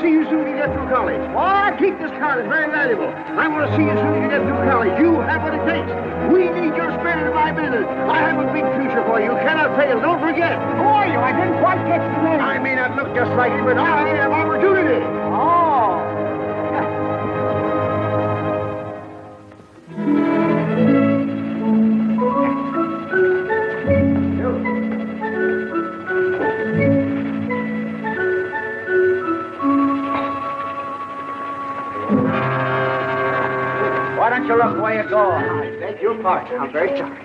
see you soon as you get through college. What? Keep this card. It's very valuable. I want to see you as soon as you get through college. You have what it takes. We need your spirit in my business. I have a big future for you. You cannot fail. Don't forget. Who are you? I didn't quite catch the name. I may not look just like him, but I have opportunity. Oh. Why don't you look where you go? I beg your pardon. I'm very sorry.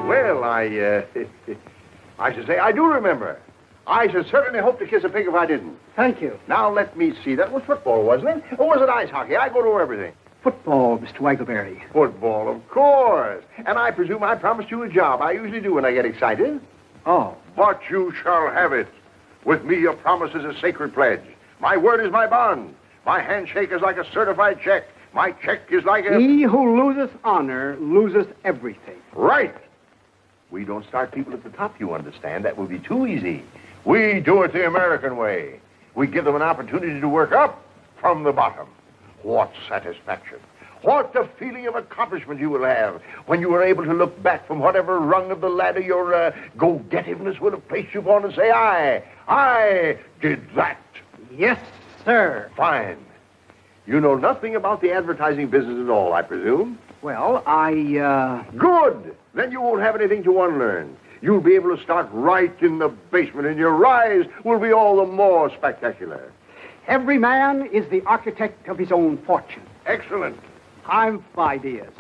Well, I should say I do remember. I should certainly hope to kiss a pig if I didn't. Thank you. Now, let me see. That was football, wasn't it? Or was it ice hockey? I go to everything. Football, Mr. Waggleberry. Football, of course. And I presume I promised you a job. I usually do when I get excited. Oh. But you shall have it. With me, your promise is a sacred pledge. My word is my bond. My handshake is like a certified check. My check is like a... He who loseth honor loseth everything. Right. We don't start people at the top, you understand. That would be too easy. We do it the American way. We give them an opportunity to work up from the bottom. What satisfaction. What the feeling of accomplishment you will have when you are able to look back from whatever rung of the ladder your go-getiveness would have placed you on and say, I did that. Yes, sir. Fine. You know nothing about the advertising business at all, I presume? Well, Good! Then you won't have anything to unlearn. You'll be able to start right in the basement, and your rise will be all the more spectacular. Every man is the architect of his own fortune. Excellent. I've ideas.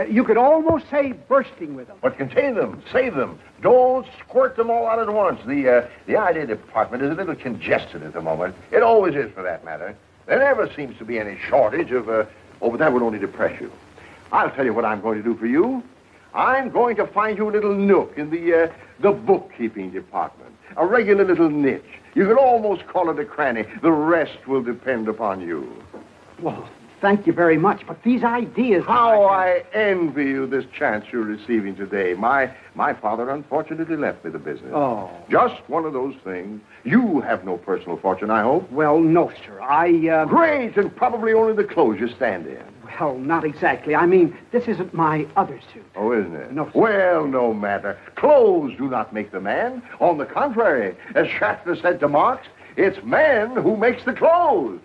You could almost say bursting with them. But contain them, save them. Don't squirt them all out at once. The idea department is a little congested at the moment. It always is, for that matter. There never seems to be any shortage of, but that would only depress you. I'll tell you what I'm going to do for you. I'm going to find you a little nook in the bookkeeping department. A regular little niche. You could almost call it a cranny. The rest will depend upon you. Well, thank you very much, but these ideas... How I envy you this chance you're receiving today. My father unfortunately left me the business. Oh. Just one of those things. You have no personal fortune, I hope. Well, no, sir. Great, and probably only the clothes you stand in. Well, not exactly. I mean, this isn't my other suit. Oh, isn't it? No, sir. Well, no matter. Clothes do not make the man. On the contrary, as Shatner said to Marx, it's man who makes the clothes.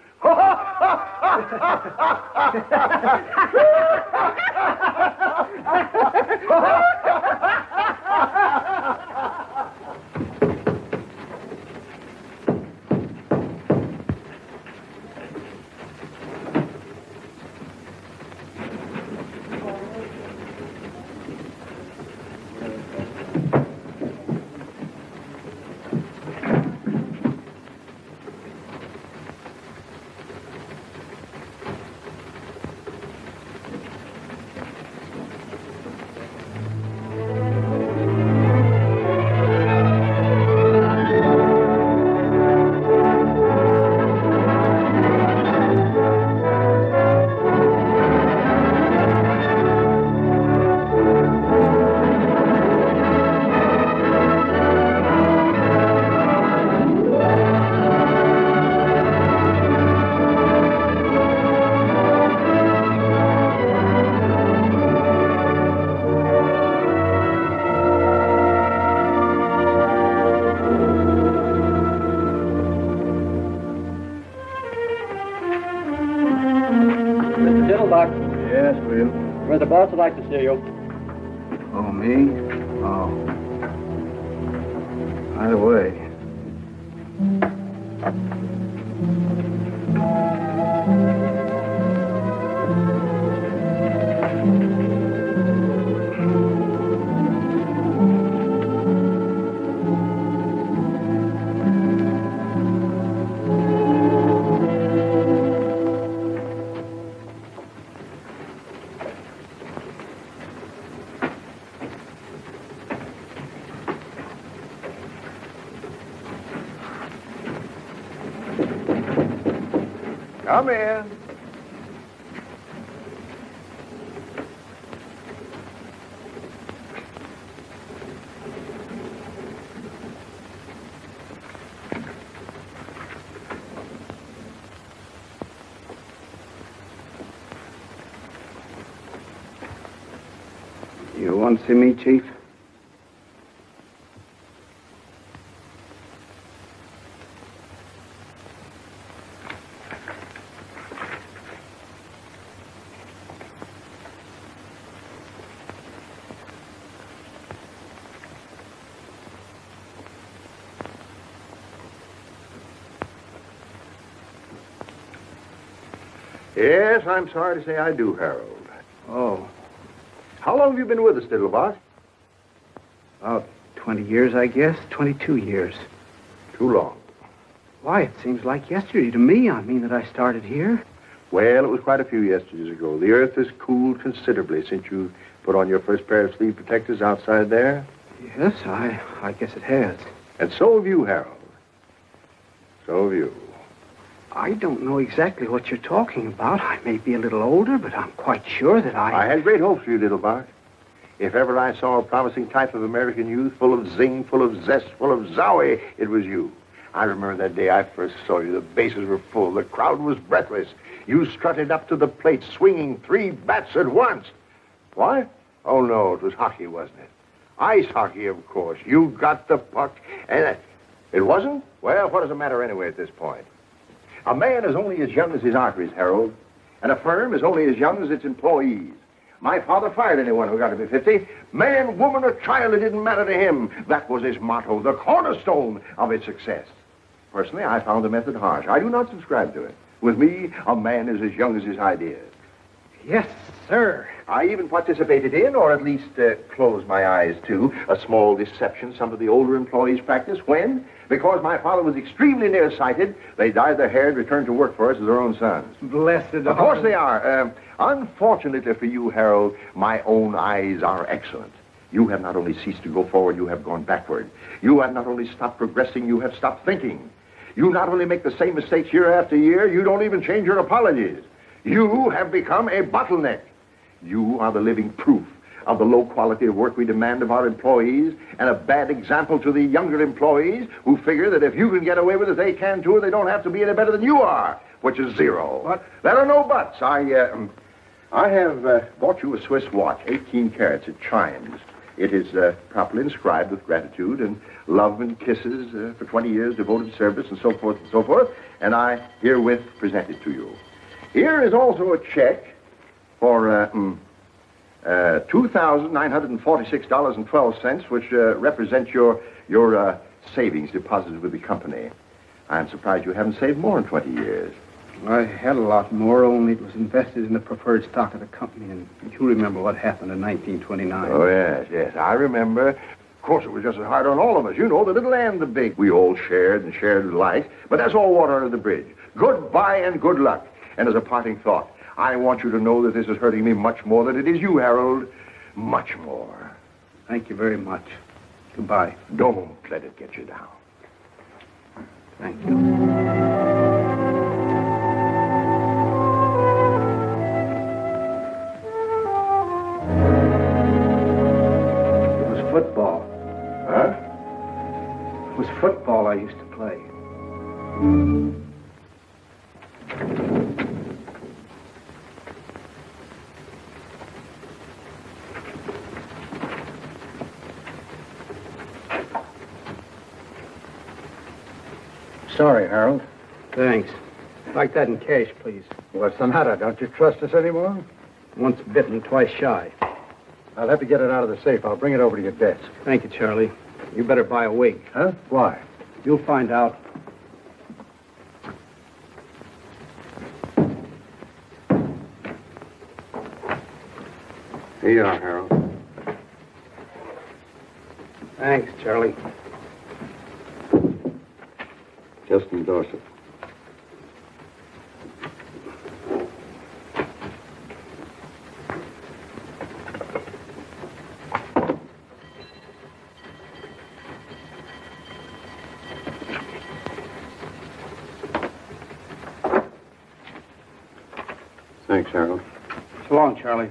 Yes, Will. Where the boss would like to see you. Oh, me? Oh. By the way. Come in. You want to see me, Chief? Yes, I'm sorry to say I do, Harold. Oh, How long have you been with us, Diddlebock? about 20 years, I guess. 22 years. Too long. Why, it seems like yesterday to me. I mean that I started here. Well, it was quite a few yesterdays ago. The earth has cooled considerably since you put on your first pair of sleeve protectors outside there. Yes, I guess it has. And so have you, Harold. So have you. I don't know exactly what you're talking about. I may be a little older, but I'm quite sure that I had great hopes for you, Diddlebock. If ever I saw a promising type of American youth, full of zing, full of zest, full of zowie, it was you. I remember that day I first saw you. The bases were full. The crowd was breathless. You strutted up to the plate, swinging 3 bats at once. What? Oh, no, it was hockey, wasn't it? Ice hockey, of course. You got the puck, and it wasn't? Well, what does it matter anyway at this point? A man is only as young as his arteries, Harold, and a firm is only as young as its employees. My father fired anyone who got to be 50. Man, woman, or child, it didn't matter to him. That was his motto, the cornerstone of his success. Personally, I found the method harsh. I do not subscribe to it. With me, a man is as young as his ideas. Yes, sir. I even participated in, or at least closed my eyes to, a small deception some of the older employees practice when, because my father was extremely nearsighted, they dyed their hair and returned to work for us as their own sons. Blessed. Of course they are. Unfortunately for you, Harold, my own eyes are excellent. You have not only ceased to go forward, you have gone backward. You have not only stopped progressing, you have stopped thinking. You not only make the same mistakes year after year, you don't even change your apologies. You have become a bottleneck. You are the living proof of the low quality of work we demand of our employees, and a bad example to the younger employees who figure that if you can get away with it, they can too, and they don't have to be any better than you are, which is zero. What? There are no buts. I have bought you a Swiss watch, 18 carats. It chimes. It is properly inscribed with gratitude and love and kisses for 20 years devoted service and so forth and so forth, and I herewith present it to you. Here is also a check for $2,946.12, which represents your savings deposited with the company. I'm surprised you haven't saved more in 20 years. I had a lot more, only it was invested in the preferred stock of the company, and you remember what happened in 1929. Oh, yes, I remember. Of course, it was just as hard on all of us. You know, the little and the big. We all shared and shared alike, but that's all water under the bridge. Goodbye and good luck. And as a parting thought, I want you to know that this is hurting me much more than it is you, Harold. Much more. Thank you very much. Goodbye. Don't let it get you down. Thank you. Football. Huh? It was football I used to play. Sorry, Harold. Thanks. Like that in cash, please. What's the matter? Don't you trust us anymore? Once bitten, twice shy. I'll have to get it out of the safe. I'll bring it over to your desk. Thank you, Charlie. You better buy a wig. Huh? Why? You'll find out. Here you are, Harold. Thanks, Charlie. Just endorse it. Thanks, Harold. So long, Charlie.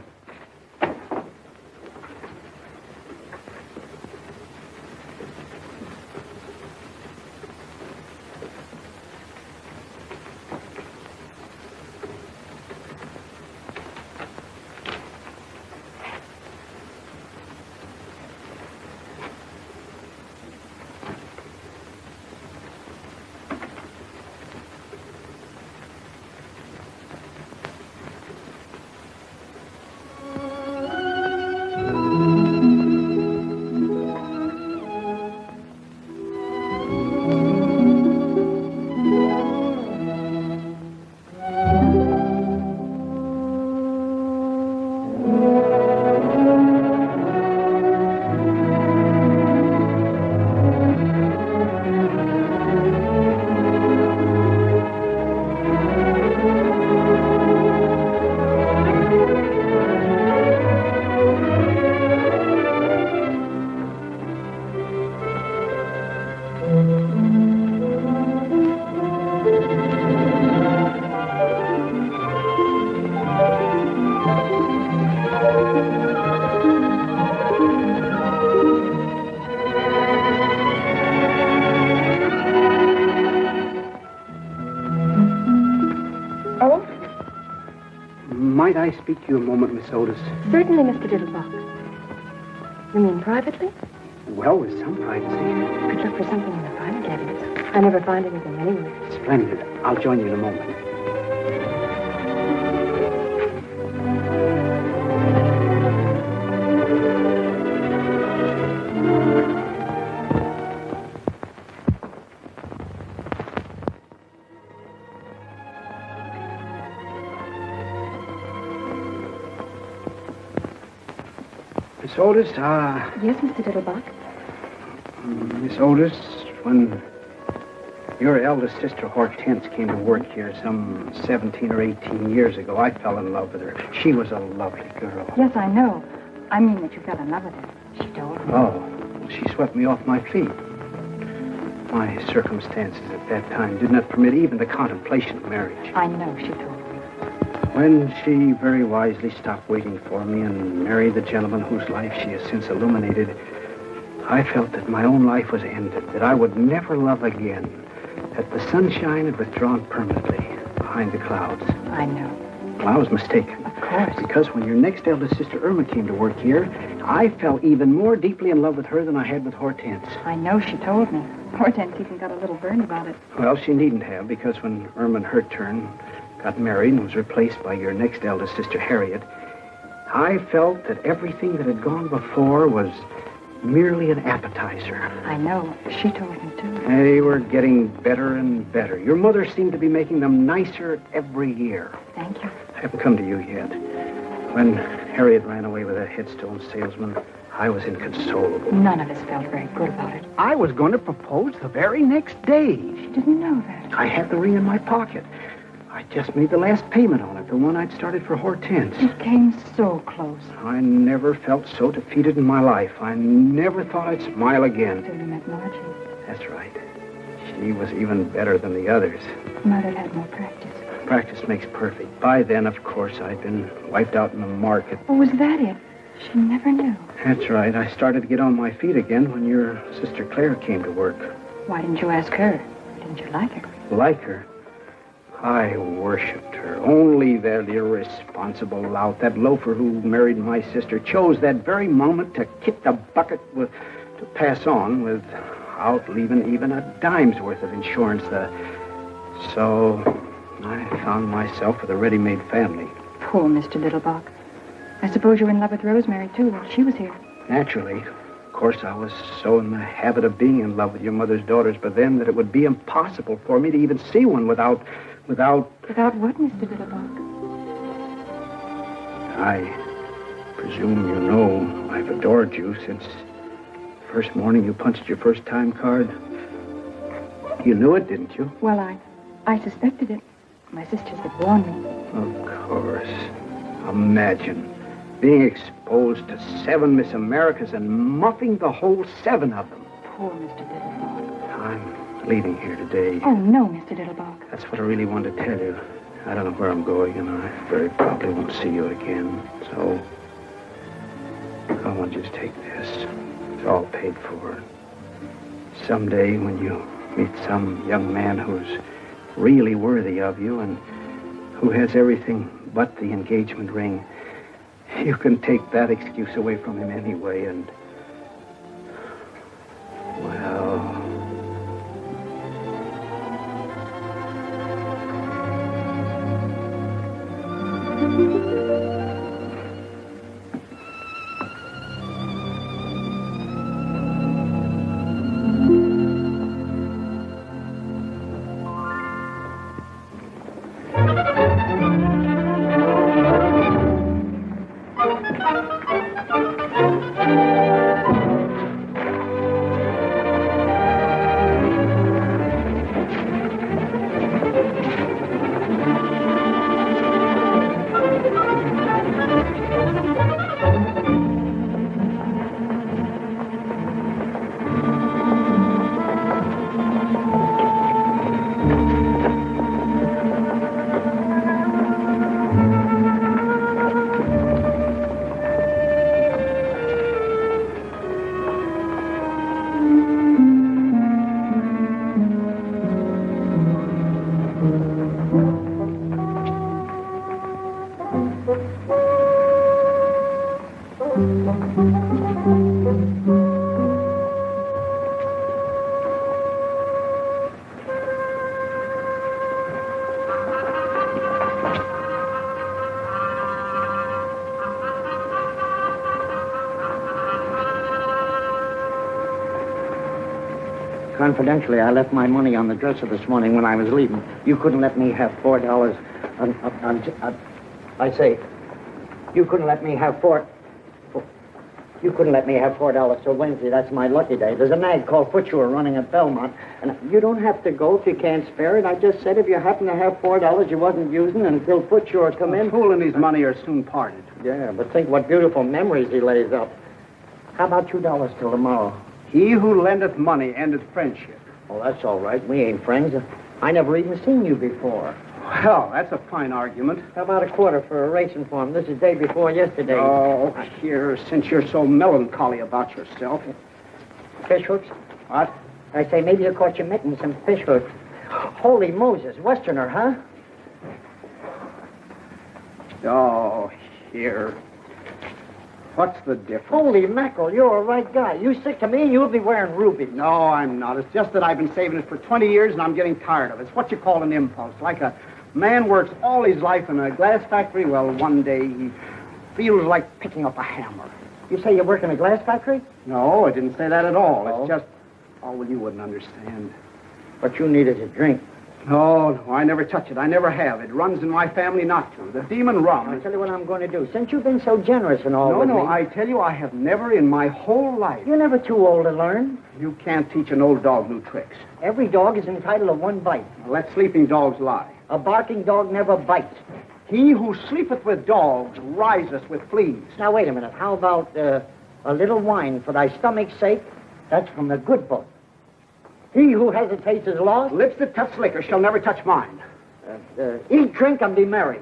Oh? Might I speak to you a moment, Miss Otis? Certainly, Mr. Diddlebock. You mean privately? Well, with some privacy. Could look for something in the private letters. I never find anything anywhere. Splendid. I'll join you in a moment. Miss Otis, Yes, Mr. Diddlebock. Miss Otis, when your eldest sister Hortense came to work here some 17 or 18 years ago, I fell in love with her. She was a lovely girl. Yes, I know. I mean that you fell in love with her. She told me. Oh, she swept me off my feet. My circumstances at that time did not permit even the contemplation of marriage. I know, she told me. When she very wisely stopped waiting for me and married the gentleman whose life she has since illuminated, I felt that my own life was ended, that I would never love again, that the sunshine had withdrawn permanently behind the clouds. I know. Well, I was mistaken. Of course. Because when your next eldest sister Irma came to work here, I fell even more deeply in love with her than I had with Hortense. I know, she told me. Hortense even got a little burned about it. Well, she needn't have, because when Irma in her turn got married and was replaced by your next eldest sister Harriet, I felt that everything that had gone before was merely an appetizer. I know. She told me, too. They were getting better and better. Your mother seemed to be making them nicer every year. Thank you. I haven't come to you yet. When Harriet ran away with that headstone salesman, I was inconsolable. None of us felt very good about it. I was going to propose the very next day. She didn't know that. I had the ring in my pocket. I just made the last payment on it, the one I'd started for Hortense. It came so close. I never felt so defeated in my life. I never thought I'd smile again. Till you met Margie. That's right. She was even better than the others. Mother had more practice. Practice makes perfect. By then, of course, I'd been wiped out in the market. Oh, was that it? She never knew. That's right. I started to get on my feet again when your sister Claire came to work. Why didn't you ask her? Didn't you like her? Like her? I worshipped her. Only that irresponsible lout, that loafer who married my sister, chose that very moment to kick the bucket to pass on without leaving even a dime's worth of insurance. So I found myself with a ready-made family. Poor Mr. Diddlebock. I suppose you were in love with Rosemary, too, when she was here. Naturally. Of course, I was so in the habit of being in love with your mother's daughters, but then that it would be impossible for me to even see one without... Without what, Mr. Diddlebock? I presume you know I've adored you since the first morning you punched your first time card. You knew it, didn't you? Well, I suspected it. My sisters had warned me. Of course. Imagine being exposed to 7 Miss Americas and muffing the whole 7 of them. Poor Mr. Diddlebock. I'm leaving here today. Oh, no, Mr. Diddlebock. That's what I really wanted to tell you. I don't know where I'm going, and I very probably won't see you again. So, I want you to take this. It's all paid for. Someday, when you meet some young man who's really worthy of you and who has everything but the engagement ring, you can take that excuse away from him anyway, and... well... Confidentially, I left my money on the dresser this morning when I was leaving. You couldn't let me have $4. I say, you couldn't let me have You couldn't let me have $4 till Wednesday. That's my lucky day. There's a nag called Footsure running at Belmont, and you don't have to go if you can't spare it. I just said if you happen to have $4 you wasn't using until Footsure come in. A fool and his money are soon parted. Yeah, but think what beautiful memories he lays up. How about $2 till tomorrow? He who lendeth money endeth friendship. Oh, that's all right. We ain't friends. I never even seen you before. Well, that's a fine argument. How about a quarter for a racing form? This is day before yesterday. Oh, here, since you're so melancholy about yourself. Fish hooks? What? I say, maybe you caught your mitten some fish hooks. Holy Moses, Westerner, huh? Oh, here. What's the difference? Holy mackerel, you're a right guy. You stick to me, you'll be wearing rubies. No, I'm not. It's just that I've been saving it for 20 years and I'm getting tired of it. It's what you call an impulse. Like a man works all his life in a glass factory. Well, one day he feels like picking up a hammer. You say you work in a glass factory? No, I didn't say that at all. Oh. It's just... Oh, well, you wouldn't understand. What you need is a drink. No, I never touch it. I never have. It runs in my family not to. The demon rum. I'll tell you what I'm going to do. Since you've been so generous and all with me... No, I tell you, I have never in my whole life... You're never too old to learn. You can't teach an old dog new tricks. Every dog is entitled to one bite. Let sleeping dogs lie. A barking dog never bites. He who sleepeth with dogs riseth with fleas. Now, wait a minute. How about a little wine for thy stomach's sake? That's from the good book. He who hesitates is lost. Lips that touch liquor shall never touch mine. Eat, drink, and be merry.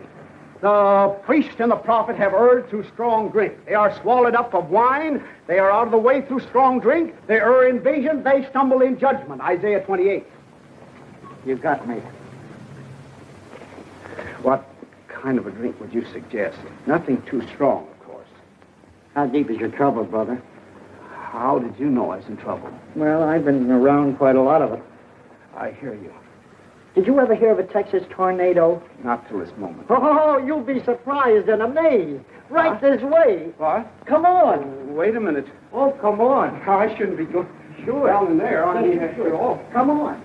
The priest and the prophet have erred through strong drink. They are swallowed up of wine. They are out of the way through strong drink. They err in vision. They stumble in judgment. Isaiah 28. You got me. What kind of a drink would you suggest? Nothing too strong, of course. How deep is your trouble, brother? How did you know I was in trouble? Well, I've been around quite a lot of it. I hear you. Did you ever hear of a Texas tornado? Not till this moment. Oh, you'll be surprised and amazed. Right this way. What? Come on. Wait a minute. Oh, come on. I shouldn't be going Sure. down in there. I mean, Sure. oh, Come on.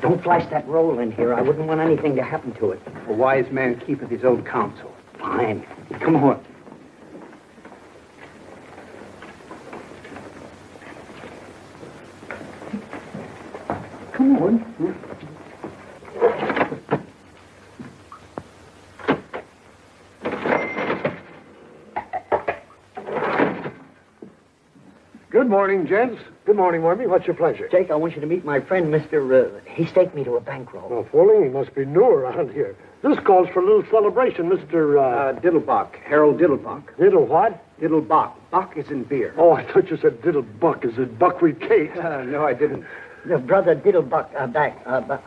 Don't flash that roll in here. I wouldn't want anything to happen to it. a wise man keepeth his own counsel. Fine. Come on. Come on. Good morning, gents. Good morning, Wormy. What's your pleasure? Jake, I want you to meet my friend, Mr. He staked me to a bankroll. Oh, fooling. He must be new around here. This calls for a little celebration, Mr. Diddlebock. Harold Diddlebock. Diddle what? Diddlebock. Buck is in beer. Oh, I thought you said Diddlebuck. Is it buckwheat cake? No, I didn't. The brother Diddlebuck back.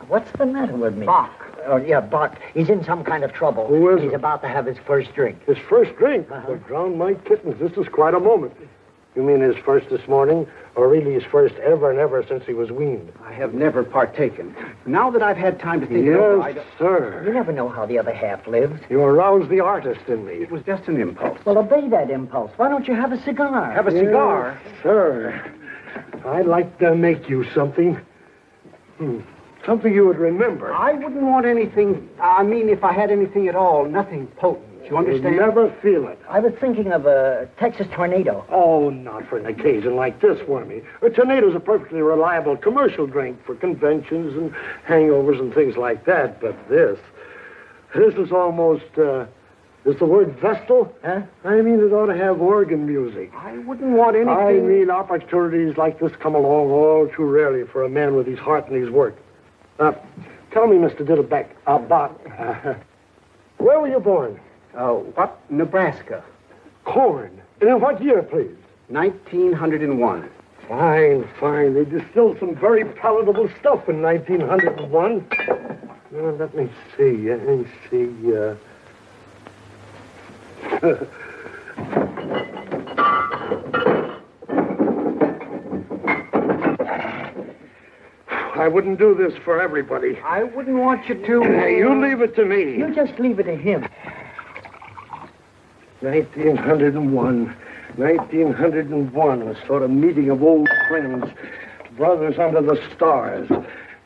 What's the matter with me? Bach. Oh, yeah, Bach. He's in some kind of trouble. Who is He's it? about to have his first drink. His first drink? Uh-huh. Well, drown my kittens. This is quite a moment. You mean his first this morning, or really his first ever and ever since he was weaned? I have never partaken. Now that I've had time to think it over, Yes, sir. You never know how the other half lives. You aroused the artist in me. it was just an impulse. Well, obey that impulse. Why don't you have a cigar? Have a cigar? Yes, sir. I'd like to make you something. Something you would remember. I wouldn't want anything, I mean, if I had anything at all, nothing potent. You understand? You'd never feel it. I was thinking of a Texas tornado. Oh, not for an occasion like this, Wormy. A tornado's a perfectly reliable commercial drink for conventions and hangovers and things like that. But this is almost, is the word vestal? Huh? I mean, it ought to have organ music. I wouldn't want anything. I mean, opportunities like this come along all too rarely for a man with his heart and his work. Tell me, Mr. Diddleback, where were you born? What? Nebraska. Corn. And in what year, please? 1901. Fine, fine. They distilled some very palatable stuff in 1901. Let me see. I wouldn't do this for everybody. I wouldn't want you to. You leave it to me. You just leave it to him. 1901. 1901, a sort of meeting of old friends, brothers under the stars.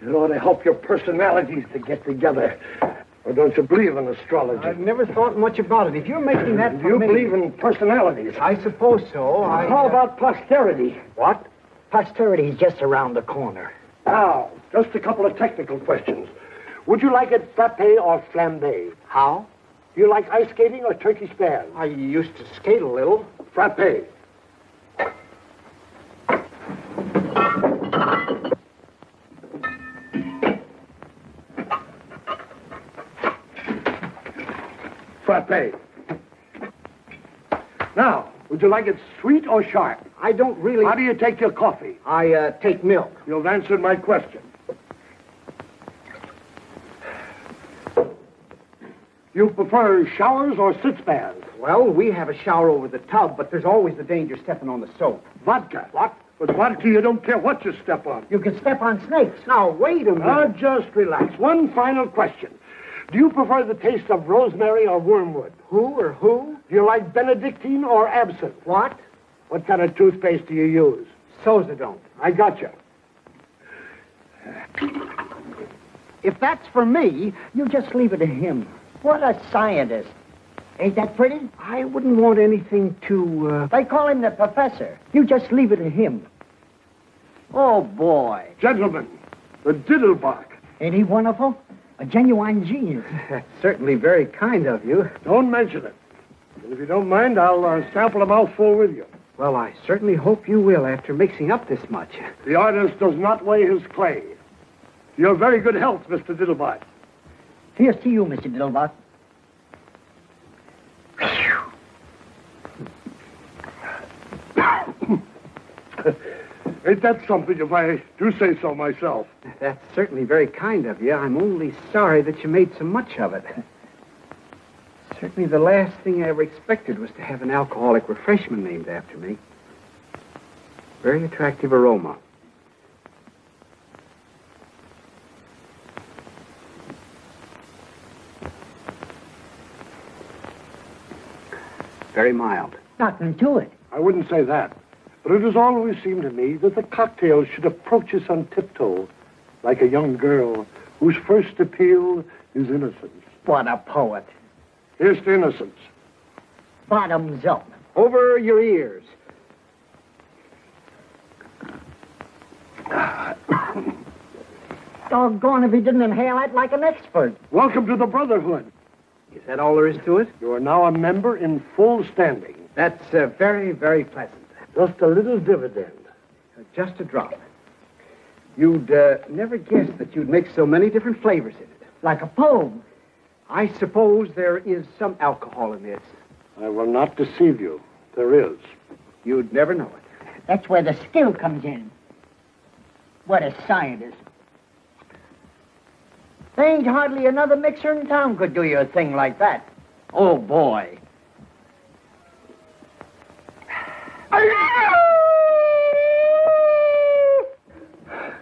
It ought to help your personalities to get together. Or don't you believe in astrology? I've never thought much about it. If you're making that for You me... believe in personalities? I suppose so. How about posterity? What? Posterity's just around the corner. Now, just a couple of technical questions. Would you like it frappe or flambe? How? Do you like ice skating or turkey span? I used to skate a little. Frappe. Frappe. Now, would you like it sweet or sharp? I don't really... How do you take your coffee? I take milk. You've answered my question. You prefer showers or sit baths? Well, we have a shower over the tub, but there's always the danger stepping on the soap. Vodka. What? With vodka, you don't care what you step on. You can step on snakes. Now, wait a minute. Now, just relax. One final question. Do you prefer the taste of rosemary or wormwood? Who or who? Do you like Benedictine or absinthe? What? What kind of toothpaste do you use? Sozadone. I got you. If that's for me, you just leave it to him. What a scientist. Ain't that pretty? I wouldn't want anything to, They call him the professor. You just leave it to him. Oh, boy. Gentlemen, the Diddlebock. Ain't he wonderful? A genuine genius. That's certainly very kind of you. Don't mention it. And if you don't mind, I'll sample a mouthful with you. Well, I certainly hope you will after mixing up this much. The artist does not weigh his clay. Your very good health, Mr. Diddlebock. Here's to you, Mr. Diddlebock. Ain't that something if I do say so myself? That's certainly very kind of you. I'm only sorry that you made so much of it. Certainly the last thing I ever expected was to have an alcoholic refreshment named after me. Very attractive aroma. Very mild. Nothing to it. I wouldn't say that. But it has always seemed to me that the cocktail should approach us on tiptoe, like a young girl whose first appeal is innocence. What a poet. Here's to innocence. Bottoms up. Over your ears. Doggone if he didn't inhale that like an expert. Welcome to the Brotherhood. Is that all there is to it? You are now a member in full standing. That's very, very pleasant. Just a little dividend. Just a drop. You'd never guess that you'd make so many different flavors in it. Like a poem. I suppose there is some alcohol in this. I will not deceive you. There is. You'd never know it. That's where the skill comes in. What a scientist. There ain't hardly another mixer in town could do you a thing like that. Oh, boy.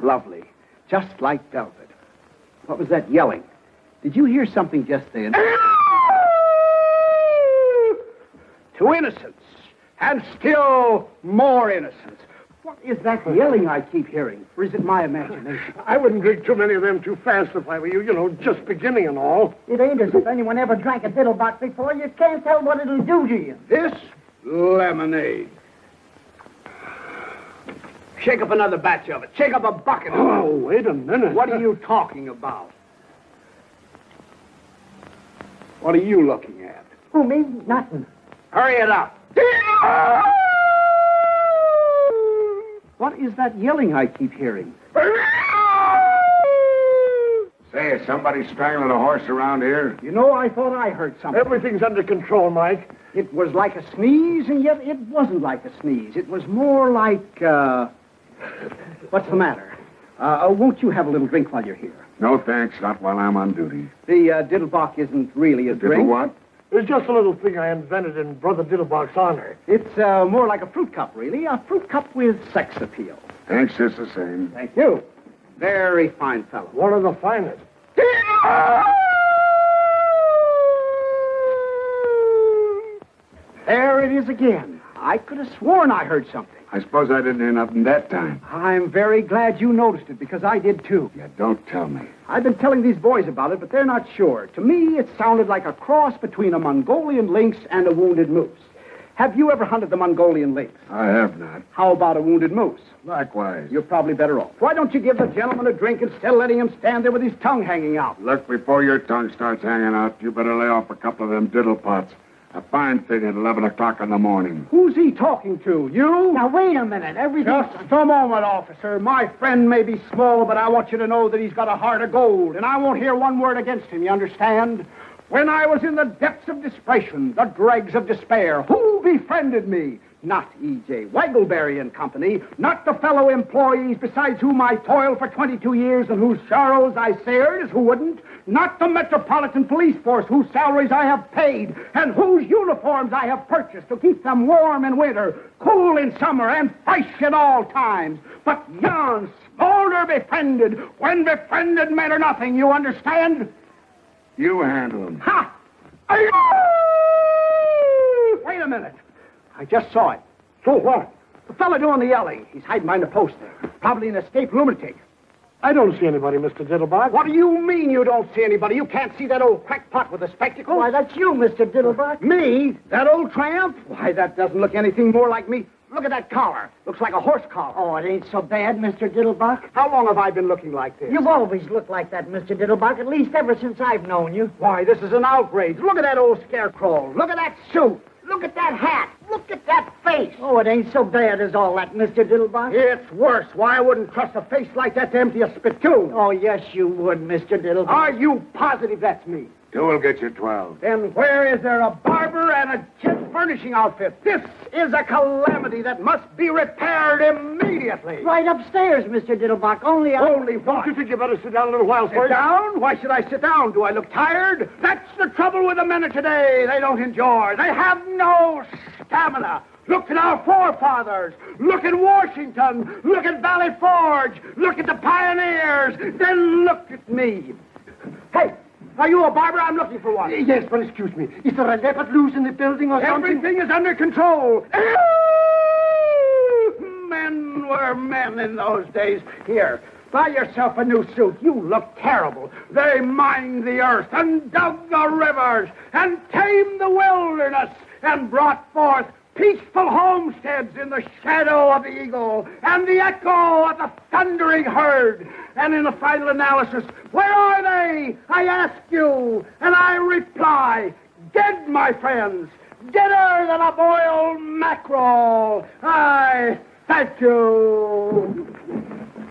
Lovely. Just like velvet. What was that yelling? Did you hear something just then? To innocence. And still more innocence. What is that yelling I keep hearing? Or is it my imagination? I wouldn't drink too many of them too fast if I were you. You know, just beginning and all. It ain't as if anyone ever drank a Diddlebock before. You can't tell what it'll do to you. This lemonade. Shake up another batch of it. Shake up a bucket of it. Oh, wait a minute. What are you talking about? What are you looking at? Who, me? Nothing. Hurry it up. What is that yelling I keep hearing? Say, is somebody strangling a horse around here? You know, I thought I heard something. Everything's under control, Mike. It was like a sneeze, and yet it wasn't like a sneeze. It was more like, what's the matter? Won't you have a little drink while you're here? No, thanks. Not while I'm on duty. The Diddlebock isn't really a drink. What? It's just a little thing I invented in Brother Diddlebock's honor. It's more like a fruit cup, really. A fruit cup with sex appeal. Thanks, just the same. Thank you. Very fine fellow. One of the finest. There it is again. I could have sworn I heard something. I suppose I didn't hear nothing that time. I'm very glad you noticed it, because I did too. Yeah, don't tell me. I've been telling these boys about it, but they're not sure. To me, it sounded like a cross between a Mongolian lynx and a wounded moose. Have you ever hunted the Mongolian lynx? I have not. How about a wounded moose? Likewise. You're probably better off. Why don't you give the gentleman a drink instead of letting him stand there with his tongue hanging out? Look, before your tongue starts hanging out, you better lay off a couple of them diddle pots. A fine thing at 11 o'clock in the morning. Who's he talking to? You? Now, wait a minute. Everything... Just a moment, officer. My friend may be small, but I want you to know that he's got a heart of gold, and I won't hear one word against him, you understand? When I was in the depths of desperation, the dregs of despair, who befriended me? Not E.J. Waggleberry and Company, not the fellow employees besides whom I toiled for 22 years and whose sorrows I shared, as who wouldn't, not the Metropolitan Police Force whose salaries I have paid and whose uniforms I have purchased to keep them warm in winter, cool in summer, and fresh at all times, but yon smolder befriended, when befriended matter nothing, you understand? You handle him. Ha! Wait a minute. I just saw it. So what? The fellow doing the yelling. He's hiding behind a post there. Probably an escaped lunatic. I don't see anybody, Mr. Diddlebock. What do you mean you don't see anybody? You can't see that old crackpot with the spectacles? Why, that's you, Mr. Diddlebock. Me? That old tramp? Why, that doesn't look anything more like me. Look at that collar. Looks like a horse collar. Oh, it ain't so bad, Mr. Diddlebock. How long have I been looking like this? You've always looked like that, Mr. Diddlebock, at least ever since I've known you. Why, this is an outrage. Look at that old scarecrow. Look at that suit. Look at that hat. Look at that face. Oh, it ain't so bad as all that, Mr. Diddlebock. It's worse. Why, I wouldn't trust a face like that to empty a spittoon. Oh, yes, you would, Mr. Diddlebock. Are you positive that's me? 2 will get you 12. Then where is there a barber and a kid furnishing outfit? This is a calamity that must be repaired immediately. Right upstairs, Mr. Diddlebock. Only what? Don't you think you better sit down a little while Sit first? down? Why should I sit down? Do I look tired? That's the trouble with the men of today. They don't enjoy. They have no stamina. Look at our forefathers. Look at Washington. Look at Valley Forge. Look at the pioneers. Then look at me. Hey, are you a barber? I'm looking for one. Yes, but excuse me. Is there a leopard loose in the building or something? Everything is under control. Men were men in those days. Here, buy yourself a new suit. You look terrible. They mined the earth and dug the rivers and tamed the wilderness and brought forth peaceful homesteads in the shadow of the eagle and the echo of the thundering herd. And in the final analysis, where are they? I ask you, and I reply, dead, my friends, deader than a boiled mackerel. I thank you.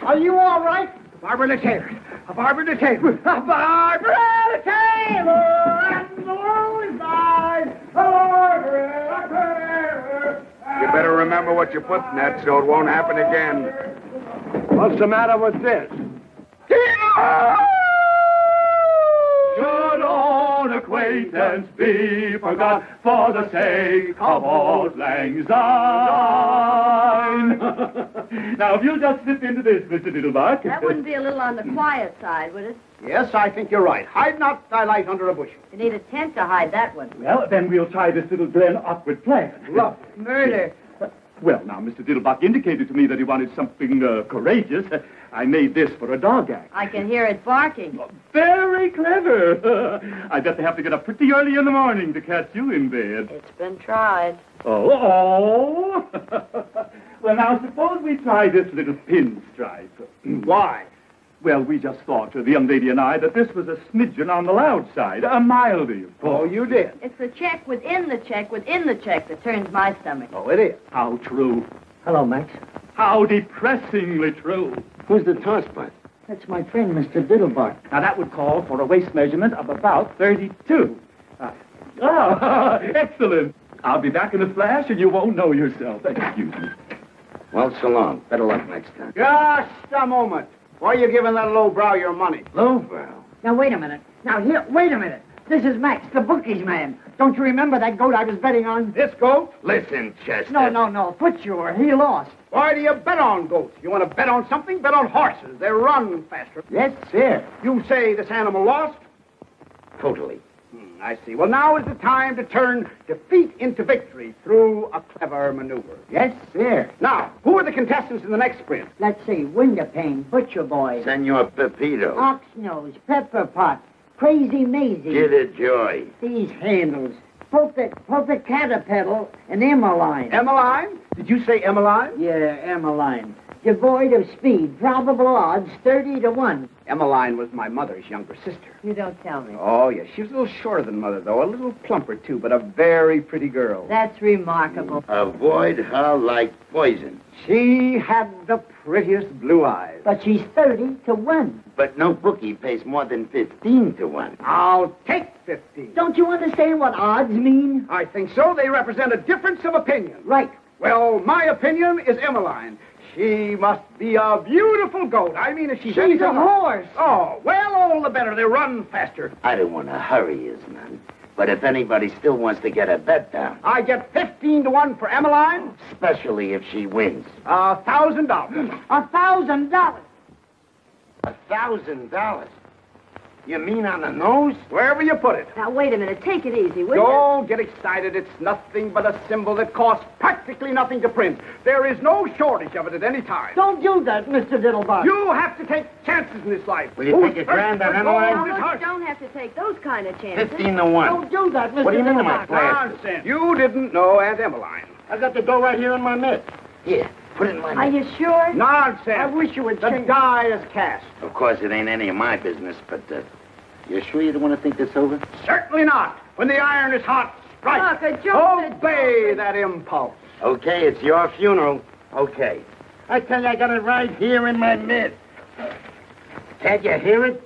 Are you all right? A barber and a tailor. A barber and a tailor. A barber and a tailor. And the world is mine. A barber and a tailor. You better remember what you put in that so it won't happen again. What's the matter with this? Should old acquaintance be forgot for the sake of old lang syne? Now, if you'll just slip into this, Mr. Diddlebark. That wouldn't be a little on the quiet side, would it? Yes, I think you're right. Hide not thy light under a bushel. You need a tent to hide that one. Well, then we'll try this little Glen awkward plan. Love. Murder. Well, now, Mr. Diddlebark indicated to me that he wanted something courageous. I made this for a dog act. I can hear it barking. Very clever. I bet they have to get up pretty early in the morning to catch you in bed. It's been tried. Oh. Well, now, suppose we try this little pinstripe. Why? Well, we just thought, the young lady and I, that this was a smidgen on the loud side, a mildy. Oh, you did? It's the check within the check within the check that turns my stomach. Oh, it is. How true. Hello, Max. How depressingly true. Who's the tosspot? That's my friend, Mr. Diddlebock. Now, that would call for a waist measurement of about 32. Excellent. I'll be back in a flash, and you won't know yourself. Excuse me. Well, so long. Better luck next time. Just a moment. Why are you giving that lowbrow your money? Lowbrow? Now, wait a minute. Now, here, wait a minute. This is Max, the bookies man. Don't you remember that goat I was betting on? This goat? Listen, Chester. No. Footsure. He lost. Why do you bet on goats? You want to bet on something? Bet on horses. They run faster. Yes, sir. You say this animal lost? Totally. I see. Well, now is the time to turn defeat into victory through a clever maneuver. Yes, sir. Now, who are the contestants in the next sprint? Let's see. Windowpane, Butcher Boy, Senor Pepito. Oxnose, Pepper Pot, Crazy Maisie. Get a joy. These handles. Pulpit Catapedal, and Emmeline. Emmeline? Did you say Emmeline? Yeah, Emmeline. Devoid of speed. Probable odds 30 to 1. Emmeline was my mother's younger sister. You don't tell me. Oh, yes. She was a little shorter than Mother, though. A little plumper, too, but a very pretty girl. That's remarkable. Avoid her like poison. She had the prettiest blue eyes. But she's 30 to 1. But no bookie pays more than 15 to 1. I'll take 15. Don't you understand what odds mean? I think so. They represent a difference of opinion. Right. Well, my opinion is Emmeline. She must be a beautiful goat. I mean, if she's a horse. Oh, well, all the better. They run faster. I don't want to hurry his man. But if anybody still wants to get a bet down, I get 15 to 1 for Emmeline. especially if she wins. $1,000. $1,000. $1,000? You mean on the nose? Wherever you put it. Now, wait a minute. Take it easy, will you? Don't get excited. It's nothing but a symbol that costs practically nothing to print. There is no shortage of it at any time. Don't do that, Mr. Diddlebock. You have to take chances in this life. Will you take a grand on Emmeline? No, you don't have to take those kind of chances. 15 to 1. Don't do that, Mr. What do you mean am I Diddlebock? playing? Nonsense. You didn't know Aunt Emmeline. I got the dough right here in my mitt. Here, put it in my Are mitt. you sure? Nonsense. I wish you would The change. die is cast. Of course, it ain't any of my business, but you sure you don't want to think this over? Certainly not. When the iron is hot, strike. Look, a joke. Obey that impulse. Okay, it's your funeral. Okay. I tell you, I got it right here in my mitt. Can't you hear it?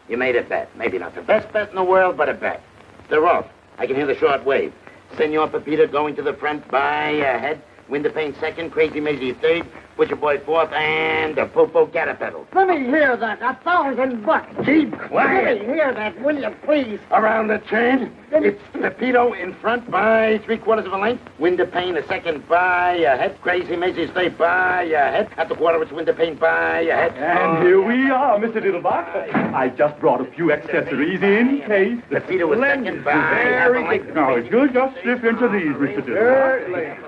You made a bet. Maybe not the best bet in the world, but a bet. They're off. I can hear the short wave. Senor Pepito going to the front by a head. Windowpane second, Crazy Maisie third, Butcher Boy fourth, and the Popo Catapedal. Let me hear that. $1,000. Keep Let quiet. me hear that, will you, please? Around the chain, it's Pepito in front by 3/4 of a length. Windowpane a second by a head. Crazy Maisie's third by a head. At the quarter, it's Windowpane by a head. And here we are, Mr. Diddlebock. I just brought a few accessories in case. Pepito was second by half a length. Now, if you'll just slip into these, Mr. Diddlebock.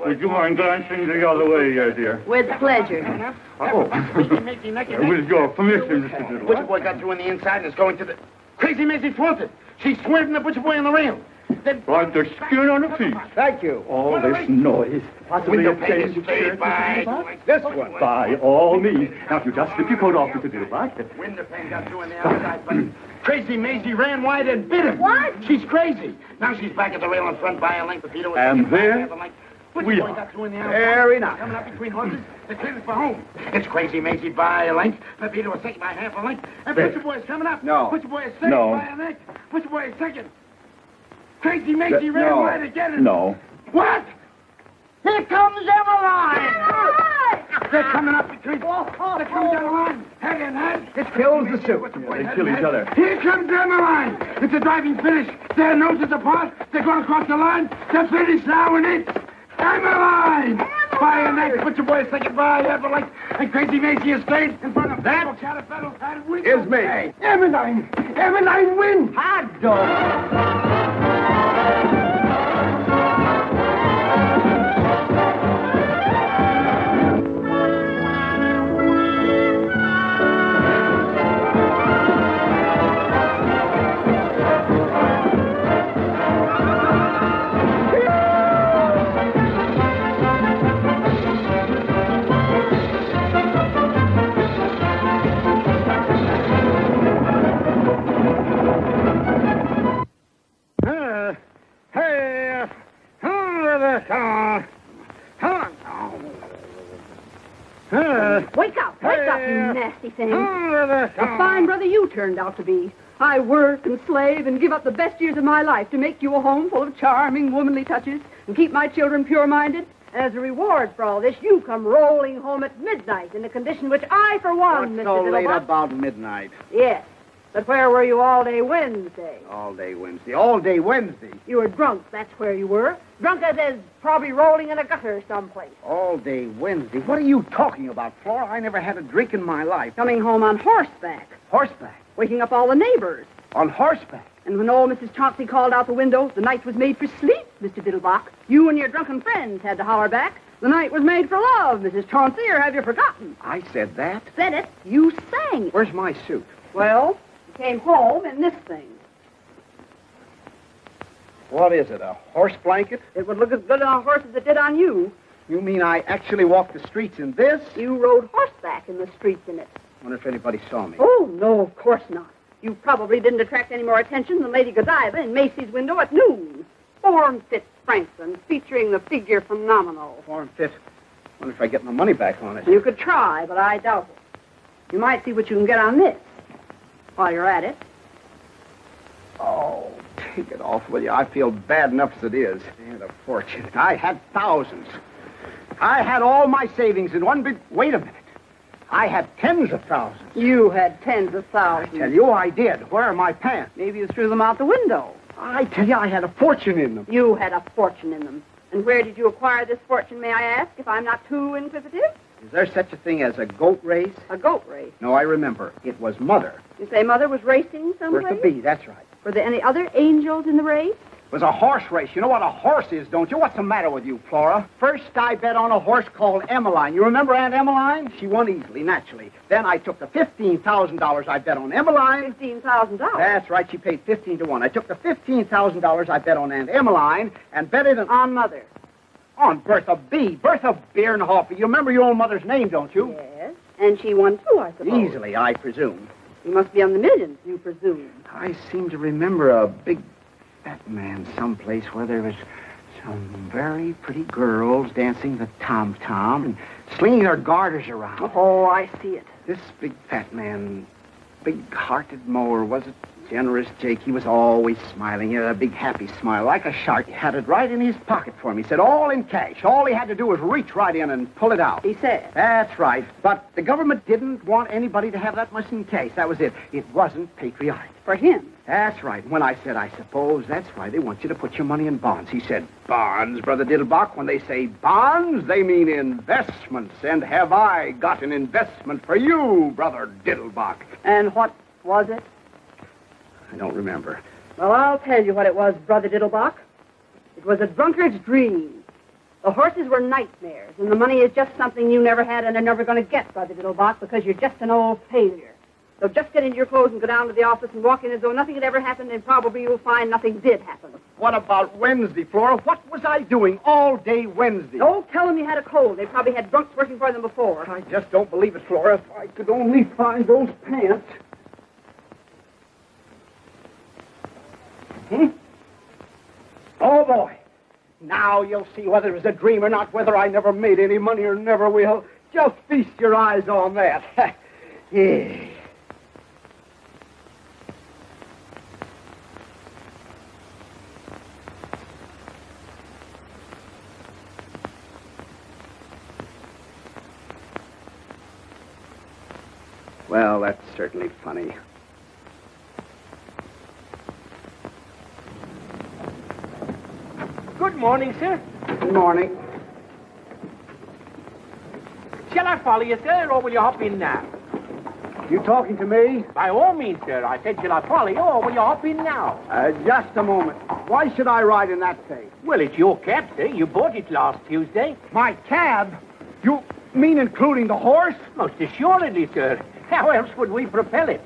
Would you mind glancing the other way, dear? With pleasure. Oh, with your permission, Mr. Butcher Diddlebock. Boy got through on the inside and is going to the... Crazy Maisie fronted. She's swerving the Butcher Boy on the rail. Then... Like the skin on the feet. Thank you. All this noise. Possibly a Windowpane change is of straight shirt, Mr. Uh-huh. Diddlebock? This one. By all means. Now, if you just slip your coat off, Mr. Diddlebock. Windowpane got through on the outside, but Crazy Maisie ran wide and bit him. What? She's crazy. Now she's back at the rail in front by a length. Pepito was And second by there half a length. Butcher we Boy are. got through on the outside. Very nice. Coming up between horses. They're clearing for home. It's Crazy Maisie by a length. Pepito was second by half a length. And There. Butcher Boy is coming up. No. Butcher Boy is second No. by a length. Butcher Boy is second. Crazy Maisie ran No. wide again. No. What? Here comes Emmeline. They're coming up between... They're coming down the line. Head and head. It kills the suit. They kill each other. Here comes Emmeline. It's a driving finish. Their noses apart. They're going across the line. They're finished now, and it's Emmeline. By a neck, Butcher Boy is second by half a length, and Crazy Maisie is third in front of that. Is me. Emmeline. Emmeline wins. Hot dog. Wake up, you nasty thing. A fine brother you turned out to be. I work and slave and give up the best years of my life to make you a home full of charming, womanly touches and keep my children pure-minded. And as a reward for all this, you come rolling home at midnight in a condition which I, for one, What's Mr. so late Diddlebock... about midnight? Yes. But where were you all day Wednesday? All day Wednesday. All day Wednesday. You were drunk, that's where you were. Drunk as probably rolling in a gutter someplace. All day Wednesday. What are you talking about, Flora? I never had a drink in my life. Coming home on horseback. Horseback? Waking up all the neighbors. On horseback? And when old Mrs. Chauncey called out the window, the night was made for sleep, Mr. Diddlebock. You and your drunken friends had to holler back. The night was made for love, Mrs. Chauncey, or have you forgotten? I said that? Said it. You sang it. Where's my suit? Well, you came home in this thing. What is it, a horse blanket? It would look as good on a horse as it did on you. You mean I actually walked the streets in this? You rode horseback in the streets in it. Wonder if anybody saw me. Oh, no, of course not. You probably didn't attract any more attention than Lady Godiva in Macy's window at noon. Form-fit Franklin, featuring the figure phenomenal. Form-fit? Wonder if I get my money back on it. You could try, but I doubt it. You might see what you can get on this while you're at it. Oh, take it off, will you? I feel bad enough as it is. And a fortune. I had thousands. I had all my savings in one big... Wait a minute. I had tens of thousands. You had tens of thousands. I tell you, I did. Where are my pants? Maybe you threw them out the window. I tell you, I had a fortune in them. You had a fortune in them. And where did you acquire this fortune, may I ask, if I'm not too inquisitive? Is there such a thing as a goat race? A goat race? No, I remember. It was Mother. You say Mother was racing someplace? Where's the bee? That's right. Were there any other angels in the race? It was a horse race. You know what a horse is, don't you? What's the matter with you, Flora? First, I bet on a horse called Emmeline. You remember Aunt Emmeline? She won easily, naturally. Then I took the $15,000 I bet on Emmeline. $15,000? That's right. She paid 15 to 1. I took the $15,000 I bet on Aunt Emmeline and bet it on Mother. On Bertha B. Bertha Bierhofer. You remember your own mother's name, don't you? Yes. And she won, too, I suppose. Easily, I presume. You must be on the millions, you presume. I seem to remember a big fat man someplace where there was some very pretty girls dancing the tom-tom and slinging their garters around. Oh, I see it. This big fat man, big-hearted mower, was it? Generous Jake. He was always smiling. He had a big happy smile, like a shark. He had it right in his pocket for me. He said, all in cash. All he had to do was reach right in and pull it out. He said? That's right. But the government didn't want anybody to have that much in cash. That was it. It wasn't patriotic. For him? That's right. When I said, I suppose that's why they want you to put your money in bonds. He said, bonds, Brother Diddlebock. When they say bonds, they mean investments. And have I got an investment for you, Brother Diddlebock? And what was it? I don't remember. Well, I'll tell you what it was, Brother Diddlebock. It was a drunkard's dream. The horses were nightmares, and the money is just something you never had and are never going to get, Brother Diddlebock, because you're just an old failure. So just get into your clothes and go down to the office and walk in as though nothing had ever happened, and probably you'll find nothing did happen. What about Wednesday, Flora? What was I doing all day Wednesday? Don't tell them you had a cold. They probably had drunks working for them before. I just don't believe it, Flora. If I could only find those pants. Oh, boy. Now you'll see whether it was a dream or not, whether I never made any money or never will. Just feast your eyes on that. Yeah. Well, that's certainly funny. Good morning, sir. Good morning. Shall I follow you, sir, or will you hop in now? You talking to me? By all means, sir. I said, shall I follow you, or will you hop in now? Just a moment. Why should I ride in that thing? Well, it's your cab, sir. You bought it last Tuesday. My cab? You mean including the horse? Most assuredly, sir. How else would we propel it?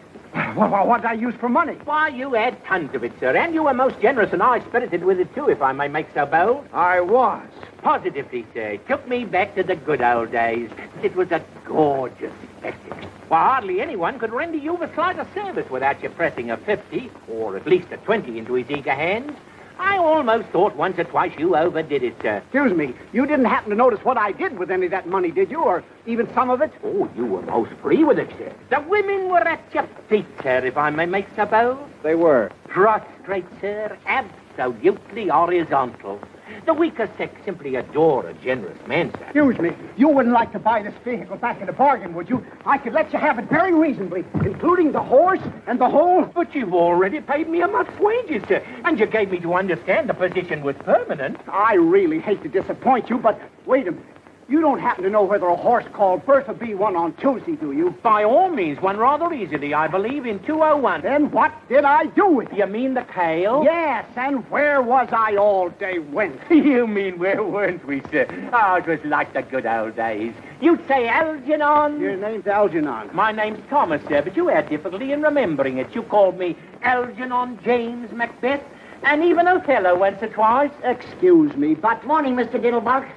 What'd I use for money? Why, you had tons of it, sir, and you were most generous and high-spirited with it, too, if I may make so bold. I was. Positively, sir. It took me back to the good old days. It was a gorgeous spectacle. Why, hardly anyone could render you the slightest service without you pressing a 50, or at least a 20 into his eager hands. I almost thought once or twice you overdid it, sir. Excuse me, you didn't happen to notice what I did with any of that money, did you? Or even some of it? Oh, you were most free with it, sir. The women were at your feet, sir, if I may make so bold. They were. Prostrate, sir, absolutely horizontal. The weaker sex simply adore a generous man, sir. Excuse me. You wouldn't like to buy this vehicle back in the bargain, would you? I could let you have it very reasonably, including the horse and the whole... But you've already paid me a month's wages, sir, and you gave me to understand the position was permanent. I really hate to disappoint you, but wait a minute. You don't happen to know whether a horse called Bertha B won on Tuesday, do you? By all means, won rather easily, I believe, in 201. Then what did I do with it? You mean the kale? Yes, and where was I all day Wednesday? You mean where weren't we, sir? Oh, it was like the good old days. You'd say Algernon. Your name's Algernon. My name's Thomas, sir, but you had difficulty in remembering it. You called me Algernon James Macbeth, and even Othello once or twice. Excuse me, but... Morning, Mr. Diddlebock.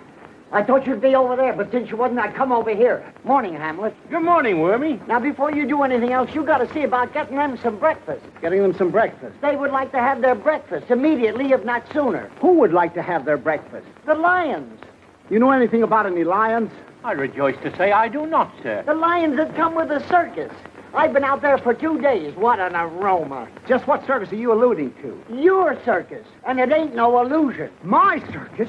I thought you'd be over there, but since you wasn't, I come over here. Morning, Hamlet. Good morning, Wormy. Now, before you do anything else, you got to see about getting them some breakfast. Getting them some breakfast. They would like to have their breakfast immediately, if not sooner. Who would like to have their breakfast? The lions. You know anything about any lions? I rejoice to say I do not, sir. The lions that come with the circus. I've been out there for 2 days. What an aroma. Just what circus are you alluding to? Your circus. And it ain't no illusion. My circus?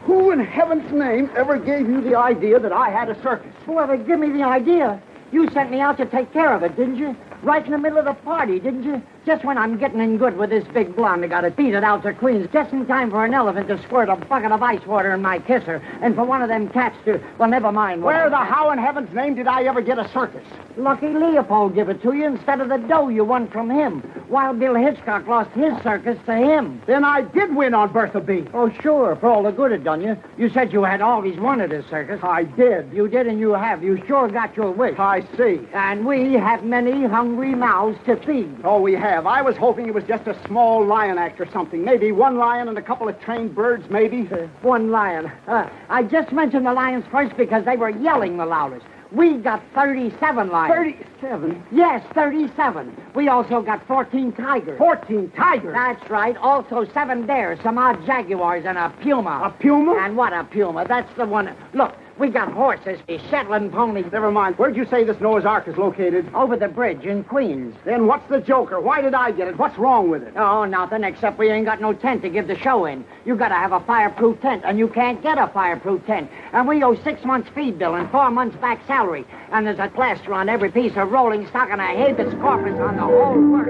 Who in heaven's name ever gave you the idea that I had a circus? Whoever gave me the idea. You sent me out to take care of it, didn't you? Right in the middle of the party, didn't you? Just when I'm getting in good with this big blonde, I got to beat it out to Queens, just in time for an elephant to squirt a bucket of ice water in my kisser, and for one of them cats to... Well, never mind. Where the how in heaven's name did I ever get a circus? Lucky Leopold give it to you instead of the dough you won from him. Wild Bill Hitchcock lost his circus to him. Then I did win on Bertha B. Oh, sure, for all the good it done you. You said you had always wanted a circus. I did. You did and you have. You sure got your wish. I see. And we have many hungry mouths to feed. Oh, we have. I was hoping it was just a small lion act or something. Maybe one lion and a couple of trained birds, maybe. One lion. I just mentioned the lions first because they were yelling the loudest. We got 37 lions. 37? Yes, 37. We also got 14 tigers. 14 tigers? That's right. Also 7 bears, some odd jaguars, and a puma. A puma? And what a puma. That's the one. Look, we got horses, Shetland ponies. Never mind. Where'd you say this Noah's Ark is located? Over the bridge in Queens. Then what's the joker? Why did I get it? What's wrong with it? Oh, nothing, except we ain't got no tent to give the show in. You got to have a fireproof tent, and you can't get a fireproof tent. And we owe 6 months' feed bill and 4 months' back salary. And there's a plaster on every piece of rolling stock and a habeas corpus on the whole work.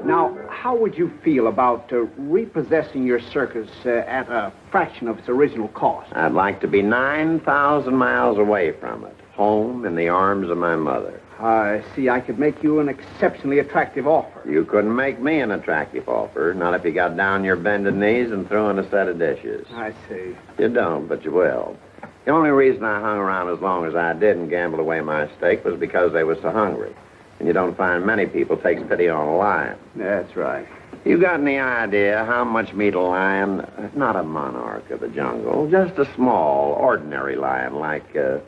Now, how would you feel about repossessing your circus at a fraction of its original cost? I'd like to be 9,000 miles away from it, home in the arms of my mother. I see. I could make you an exceptionally attractive offer. You couldn't make me an attractive offer, not if you got down your bended knees and threw in a set of dishes. I see. You don't, but you will. The only reason I hung around as long as I did and gambled away my stake was because they were so hungry. And you don't find many people takes pity on a lion. That's right. You got any idea how much meat a lion, not a monarch of the jungle, just a small, ordinary lion like that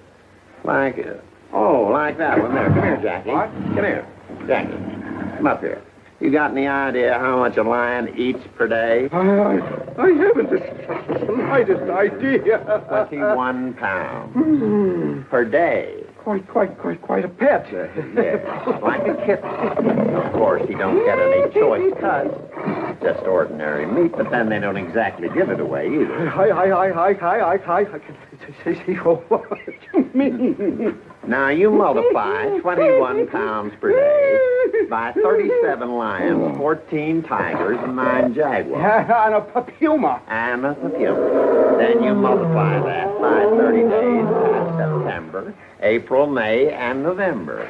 one there. Come here, Jackie. What? Come here. Jackie, come up here. You got any idea how much a lion eats per day? I haven't the slightest idea. 21 pounds per day. Quite a pet. Yeah, like a kitten. Of course, he don't get any choice cuts. Just ordinary meat, but then they don't exactly give it away either. Now, you multiply 21 pounds per day by 37 lions, 14 tigers, and 9 jaguars. And a puma. And a puma. Then you multiply that by 30 days past September, April, May, and November.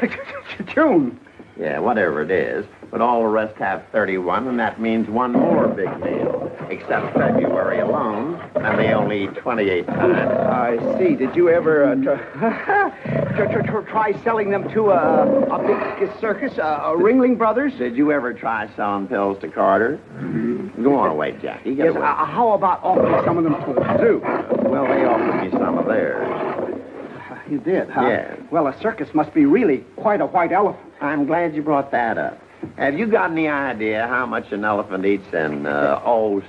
June. Yeah, whatever it is. But all the rest have 31, and that means one more big meal. Except February alone, and they only eat 28 times. I see. Did you ever try selling them to a big circus, Ringling Brothers? Did you ever try selling pills to Carter? Go on away, Jackie. Yes, how about offering some of them to him, too? Well, they offered me some of theirs. You did, huh? Yeah. Well, a circus must be really quite a white elephant. I'm glad you brought that up. Have you got any idea how much an elephant eats in,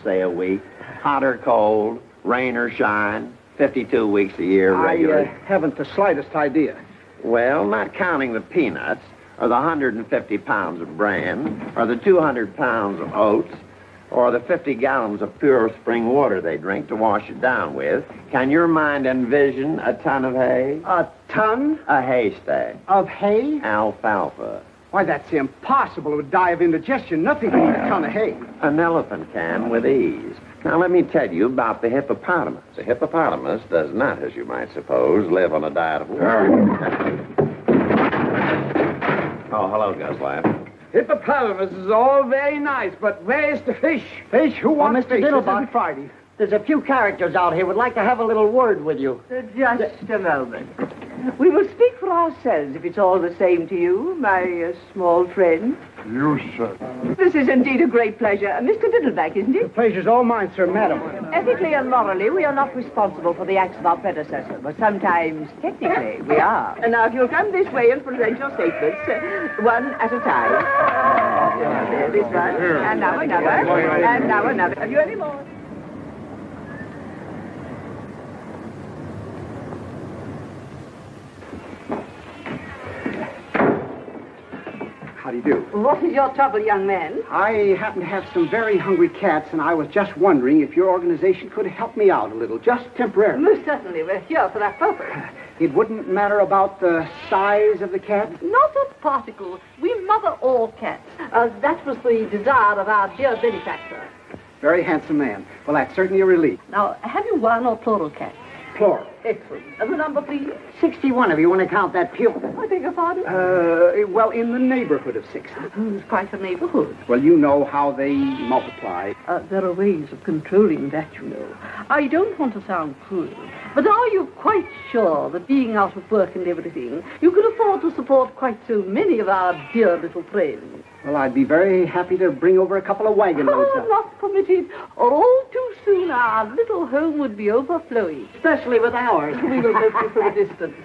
say a week? Hot or cold, rain or shine, 52 weeks a year regularly? I haven't the slightest idea. Well, not counting the peanuts, or the 150 pounds of bran, or the 200 pounds of oats, or the 50 gallons of pure spring water they drink to wash it down with, can your mind envision a ton of hay? A ton? A haystack. Of hay? Alfalfa. Why, that's impossible. It would die of indigestion. Nothing can eat a ton of hay. An elephant can with ease. Now, let me tell you about the hippopotamus. The hippopotamus does not, as you might suppose, live on a diet of water. Oh, hello, Guslav. Hippopotamus is all very nice, but where's the fish? Fish? Who wants Mr. fish? Diddlebock. This isn't Friday. There's a few characters out here would like to have a little word with you. Just a moment. We will speak for ourselves, if it's all the same to you, my small friend. You, sir. This is indeed a great pleasure. Mr. Diddleback, isn't it? The pleasure's all mine, sir, madam. Ethically and morally, we are not responsible for the acts of our predecessor, but sometimes, technically, we are. And now, if you'll come this way and present your statements, one at a time. This one, and now another, and now another. Have you any more? How do you do? What is your trouble, young man? I happen to have some very hungry cats, and I was just wondering if your organization could help me out a little, just temporarily. Most certainly. We're here for that purpose. It wouldn't matter about the size of the cat? Not a particle. We mother all cats. That was the desire of our dear benefactor. Very handsome man. Well, that's certainly a relief. Now, have you one or plural cats? Plural. Excellent. And the number, please? 61, if you want to count that pew. I beg your pardon? Well, in the neighborhood of 60. It's quite a neighborhood. Well, you know how they multiply. There are ways of controlling that, you know. I don't want to sound cruel, but are you quite sure that being out of work and everything, you can afford to support quite so many of our dear little friends? Well, I'd be very happy to bring over a couple of wagon loads. Oh, not permitted, or all too soon our little home would be overflowing. Especially with ours. We will help you from a distance.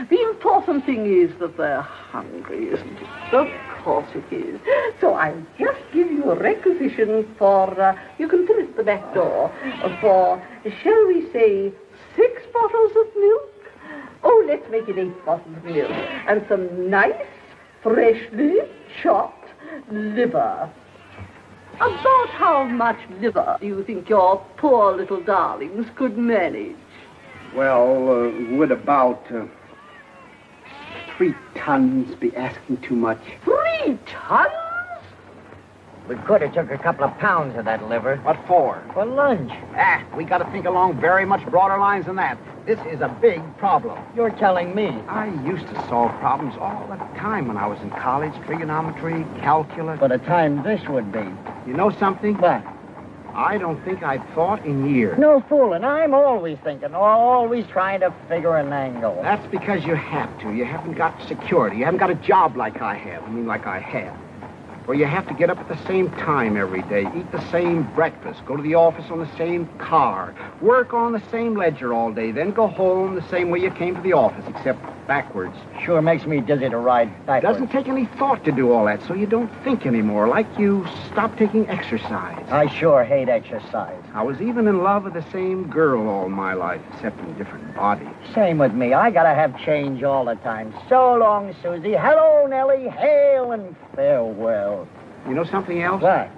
The important thing is that they're hungry, isn't it? Of course it is. So I'll just give you a requisition for, you can fill it at the back door, for, shall we say, 6 bottles of milk? Oh, let's make it 8 bottles of milk. And some nice, freshly chopped liver. About how much liver do you think your poor little darlings could manage? Well, would about 3 tons be asking too much? 3 tons? We could have took a couple of pounds of that liver. What for? For lunch. We got to think along very much broader lines than that. This is a big problem. You're telling me. I used to solve problems all the time when I was in college. Trigonometry, calculus. What a time this would be. You know something? What? I don't think I've thought in years. No fooling. I'm always thinking, always trying to figure an angle. That's because you have to. You haven't got security. You haven't got a job like I have. Like I have. Where you have to get up at the same time every day, eat the same breakfast, go to the office on the same car, work on the same ledger all day, then go home the same way you came to the office, except backwards. Sure makes me dizzy to ride backwards. Doesn't take any thought to do all that, so you don't think anymore, like you stop taking exercise. I sure hate exercise. I was even in love with the same girl all my life, except in different bodies. Same with me. I gotta have change all the time. So long, Susie. Hello, Nellie. Hail and farewell. You know something else? What?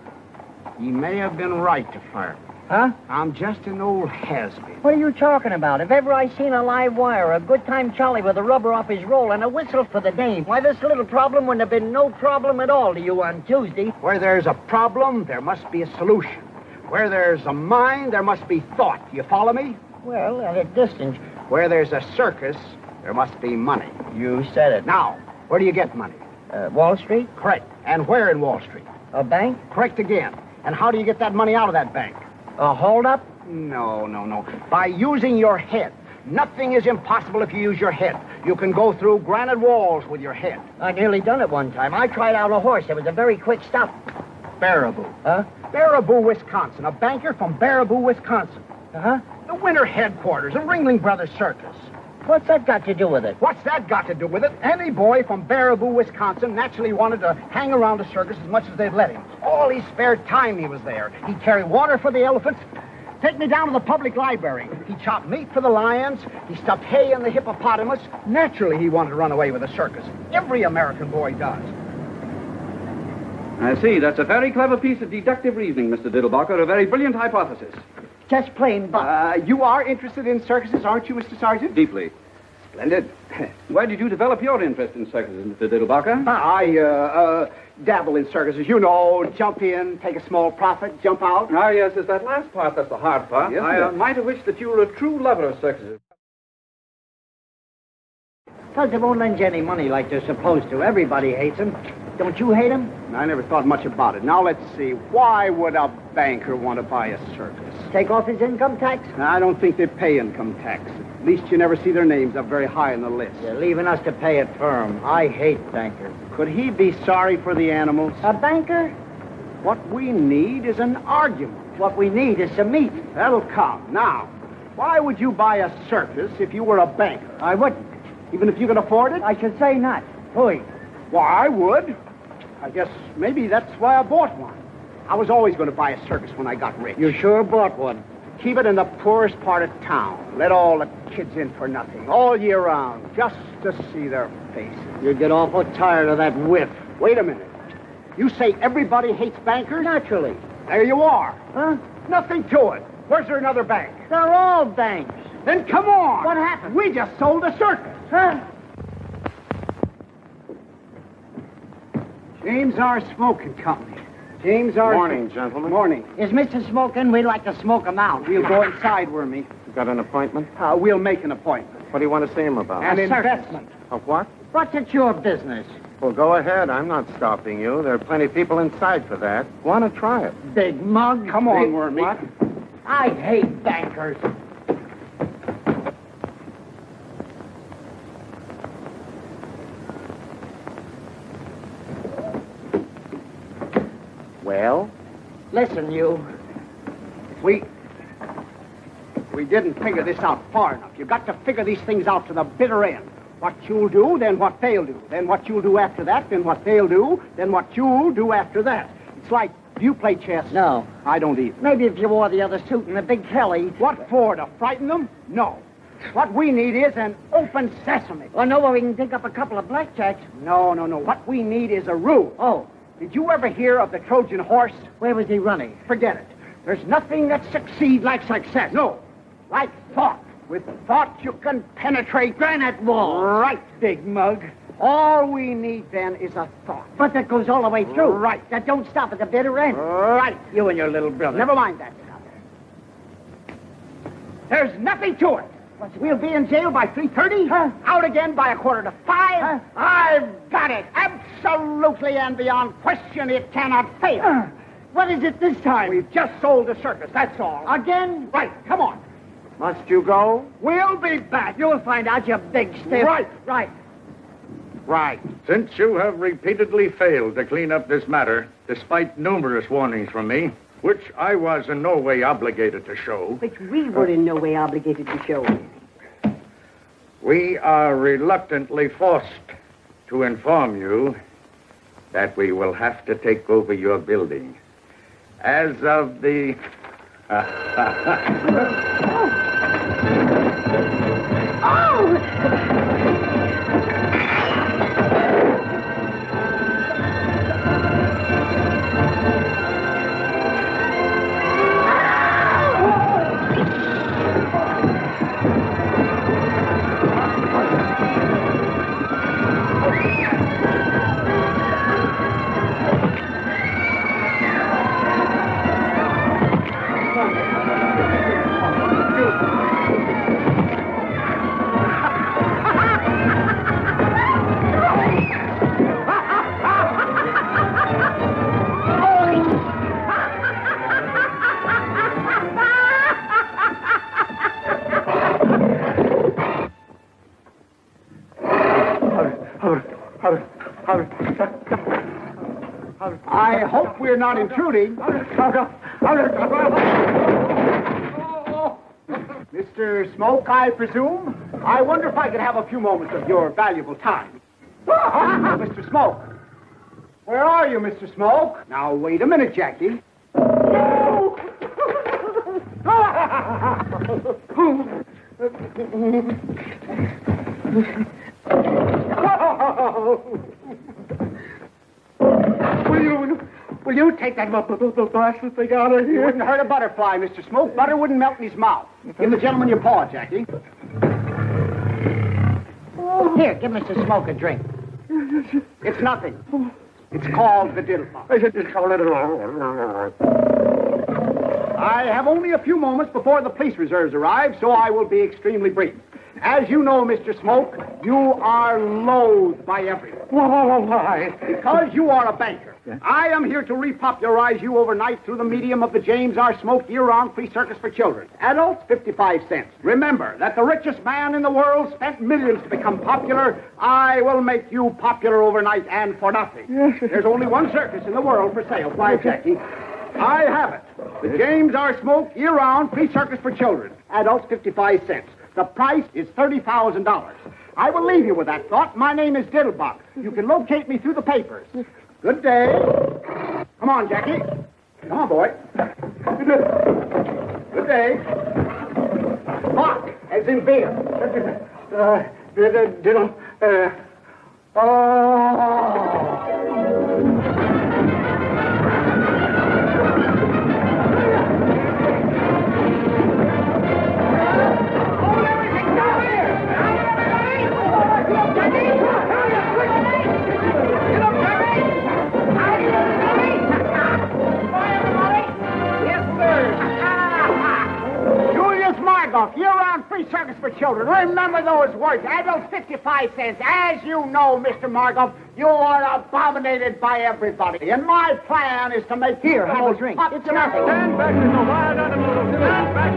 You may have been right to fire me. Huh? I'm just an old has-been. What are you talking about? If ever I seen a live wire, a good time Charlie with a rubber off his roll and a whistle for the dame, why, this little problem wouldn't have been no problem at all to you on Tuesday. Where there's a problem, there must be a solution. Where there's a mind, there must be thought. You follow me? Well, at a distance. Where there's a circus, there must be money. You said it. Now, where do you get money? Wall Street? Correct. And where in Wall Street? A bank? Correct again. And how do you get that money out of that bank? A hold-up? No. By using your head. Nothing is impossible if you use your head. You can go through granite walls with your head. I nearly done it one time. I tried out a horse. It was a very quick stop. Baraboo. Huh? Baraboo, Wisconsin. A banker from Baraboo, Wisconsin. Uh-huh. The winter headquarters of Ringling Brothers Circus. What's that got to do with it? What's that got to do with it? Any boy from Baraboo, Wisconsin naturally wanted to hang around the circus as much as they'd let him. All his spare time he was there. He'd carry water for the elephants. take me down to the public library. He chopped meat for the lions. He stuffed hay in the hippopotamus. Naturally, he wanted to run away with a circus. Every American boy does. I see. That's a very clever piece of deductive reasoning, Mr. Diddlebacker. A very brilliant hypothesis. Just plain buck. You are interested in circuses, aren't you, Mr. Sergeant? Deeply. Splendid. Why did you develop your interest in circuses, Mr. Diddlebacker? I dabble in circuses. You know, jump in, take a small profit, jump out. Ah, yes, it's that last part that's the hard part. Yes, I might have wished that you were a true lover of circuses. Because they won't lend you any money like they're supposed to. Everybody hates them. Don't you hate them? I never thought much about it. Now, let's see. Why would a banker want to buy a circus? Take off his income tax? I don't think they pay income tax. At least you never see their names up very high on the list. You're leaving us to pay it for him. I hate bankers. Could he be sorry for the animals? A banker? What we need is an argument. What we need is some meat. That'll come. Now, why would you buy a circus if you were a banker? I wouldn't. Even if you could afford it? I should say not. Why? Why, I would. I guess maybe that's why I bought one. I was always going to buy a circus when I got rich. You sure bought one? Keep it in the poorest part of town. Let all the kids in for nothing, all year round, just to see their faces. You'd get awful tired of that whiff. Wait a minute. You say everybody hates bankers? Naturally. There you are. Huh? Nothing to it. Where's there another bank? They're all banks. Then come on. What happened? We just sold a circus. Huh? James R. Smoking Company. James R. Morning, gentlemen. Morning. Is Mr. Smoking? We'd like to smoke him out. We'll go inside, Wormy. You got an appointment? We'll make an appointment. What do you want to see him about? An A circus. investment. Of what? What's it your business? Well, go ahead. I'm not stopping you. There are plenty of people inside for that. Want to try it? Big mug. Come on, Wormy. What? I hate bankers. Well? Listen, you. We didn't figure this out far enough. You got to figure these things out to the bitter end. What you'll do, then what they'll do. Then what you'll do after that, then what they'll do, then what you'll do after that. It's like, do you play chess? No. I don't either. Maybe if you wore the other suit and the big Kelly. What for, to frighten them? No. What we need is an open sesame. Well, no, where we can pick up a couple of blackjacks. No. What we need is a rule. Oh. Did you ever hear of the Trojan horse? Where was he running? Forget it. There's nothing that succeeds like success. No. Like thought. With thought, you can penetrate granite walls. Right, Big Mug. All we need, then, is a thought. But that goes all the way through. Right. That don't stop at the bitter end. Right. You and your little brother. Never mind that stuff. There's nothing to it. We'll be in jail by 3:30. Huh? Out again by 4:45. Huh? I've got it. Absolutely and beyond question, it cannot fail. What is it this time? We've just sold the circus, that's all. Again? Right, come on. Must you go? We'll be back. You'll find out, you big stiff. Right. Right. Since you have repeatedly failed to clean up this matter, despite numerous warnings from me, which I was in no way obligated to show, Which we were in no way obligated to show. we are reluctantly forced to inform you that we will have to take over your building. As of the... I hope we're not intruding. Mr. Smoke, I presume? I wonder if I could have a few moments of your valuable time. Mr. Smoke. Where are you, Mr. Smoke? Now, wait a minute, Jackie. Will you take that blasted thing out of here? It wouldn't hurt a butterfly, Mr. Smoke. Butter wouldn't melt in his mouth. Give the gentleman your paw, Jackie. Here, give Mr. Smoke a drink. It's nothing. It's called the Diddlebock. I have only a few moments before the police reserves arrive, so I will be extremely brief. As you know, Mr. Smoke, you are loathed by everyone. Why? Because you are a banker. Yeah. I am here to repopularize you overnight through the medium of the James R. Smoke year-round free circus for children. Adults, 55 cents. Remember that the richest man in the world spent millions to become popular. I will make you popular overnight and for nothing. Yes. There's only one circus in the world for sale. Why, Jackie? I have it. The James R. Smoke year-round free circus for children. Adults, 55 cents. The price is $30,000. I will leave you with that thought. My name is Diddlebock. You can locate me through the papers. Good day. Come on, Jackie. Come on, boy. Good day. Bock, as in beer. Diddle. Year-round free circus for children. Remember those words. Adults, 55 cents. As you know, Mr. Margoff, you are abominated by everybody. And my plan is to make here, have a drink. It's nothing. Stand back, Mr. Wild Animal. Stand back,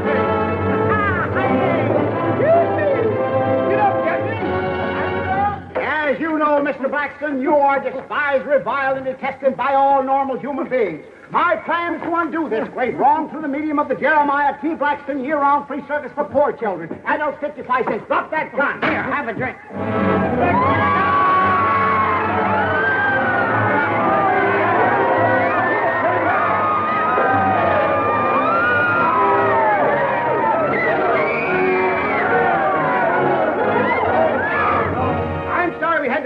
As you know, Mr. Blackstone, you are despised, reviled, and detested by all normal human beings. My plan is to undo this great wrong through the medium of the Jeremiah T. Blackstone year-round free circus for poor children. Adults, 55 cents. Drop that gun. Here, have a drink.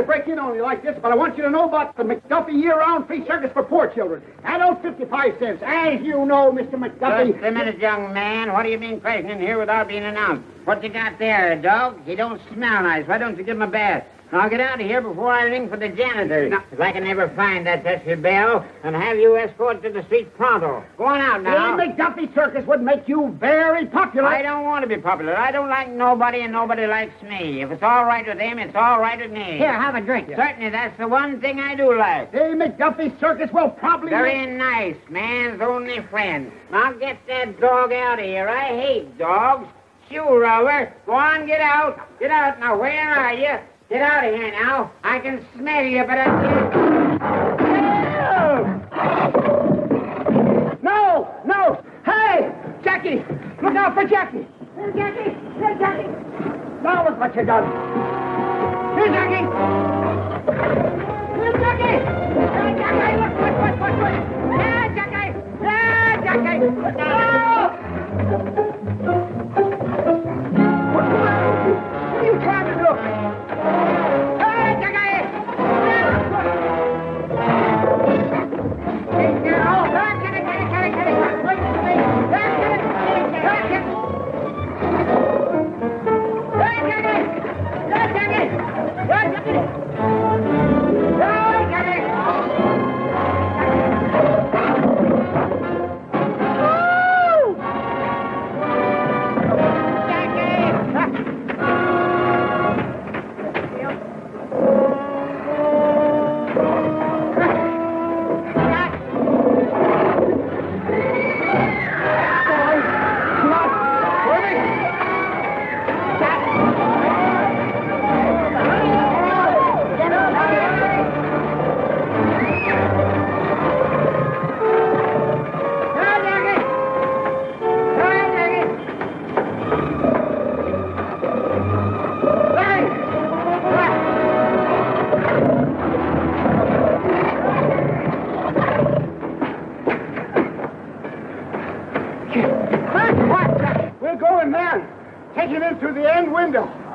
Break in only like this, but I want you to know about the McDuffie year-round free circus for poor children. Adults, 55 cents. As you know, Mr. McDuffie... Just a minute, young man. What do you mean crashing in here without being announced? What you got there, a dog? He don't smell nice. Why don't you give him a bath? I'll get out of here before I ring for the janitor. No. If I can never find that pesky bell, and have you escorted to the street pronto. Go on out now. The McDuffie circus would make you very popular. I don't want to be popular. I don't like nobody, and nobody likes me. If it's all right with him, it's all right with me. Here, have a drink. Yeah. Certainly, that's the one thing I do like. The McDuffie circus will probably... Very nice. Man's only friend. Now get that dog out of here. I hate dogs. Shoe rover. Go on, get out. Get out. Now, where are you? Get out of here now. I can smell you, but I can't... No! No! Hey! Jackie! Look out for Jackie! Here, Jackie! Here, Jackie! Now look what you done! Here, Jackie! Here, Jackie! Here, Jackie! Look! Here, Jackie! Here, Jackie! No! What are you trying to do?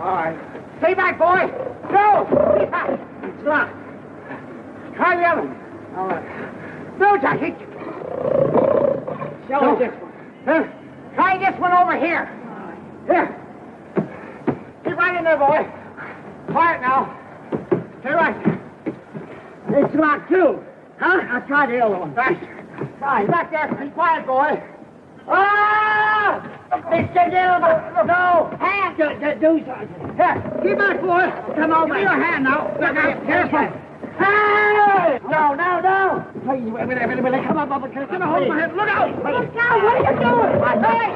All right. Stay back, boy. No! Stay back. It's locked. Try the other one. All right. No, Jackie. Show me this one. Try this one over here. Here. Keep right in there, boy. Quiet now. Stay right. It's locked, too. Huh? I'll try the other one. Right. Back there. Be quiet, boy. Ah! Mr. Diddlebock! No! Hand! Do something. Here, keep back, boy. Come over. Give me your hand now. Look out. Careful. Hey! No. Please, wait. Come up. Get a hold of my head. Look out! Look out! What are you doing? Hey!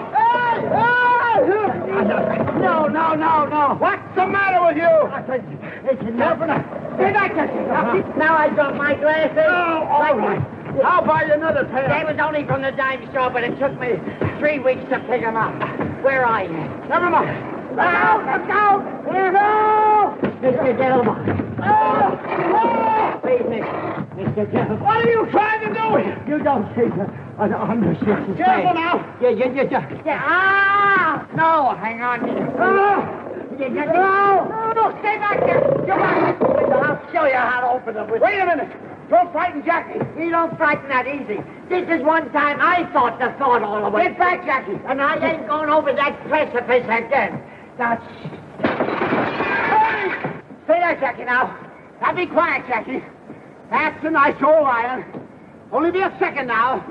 No. What's the matter with you? It's enough. Stay back there. Now I got my glasses. Oh, all right. I'll buy you another pair. They was only from the dime store, but it took me 3 weeks to pick them up. Where are you? Never mind. Look out! Here, no! Mr. Diddlebock. Please, Mr. Diddlebock. What are you trying to do? You don't take under 6 and careful now. Yeah. Ah! No, hang on. No, stay back there. Come on. I'll show you how to open them. Wait a minute. Don't frighten Jackie. He don't frighten that easy. This is one time I thought the thought all the way. Get back, Jackie. And I ain't going over that precipice again. That's... Hey! Stay there, Jackie, now. Now be quiet, Jackie. That's a nice old iron. Only be a second now.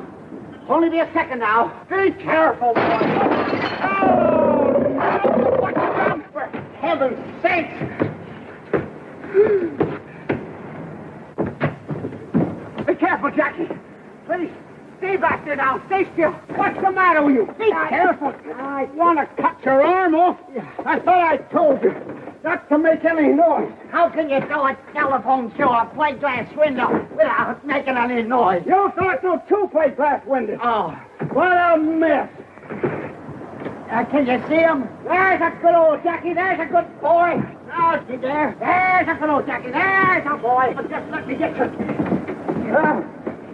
Be careful, boy. Oh, no. What's wrong? For heaven's sake. Be careful, Jackie. Please, stay back there now. Stay still. What's the matter with you? Be careful. I want to cut your arm off. I thought I told you not to make any noise. How can you throw a telephone through a plate glass window without making any noise? You throw it through 2 plate glass windows. Oh, what a mess. Can you see him? There's a good old Jackie. There's a good boy. Oh, see there? There's a good old Jackie. There's a boy. But just let me get you.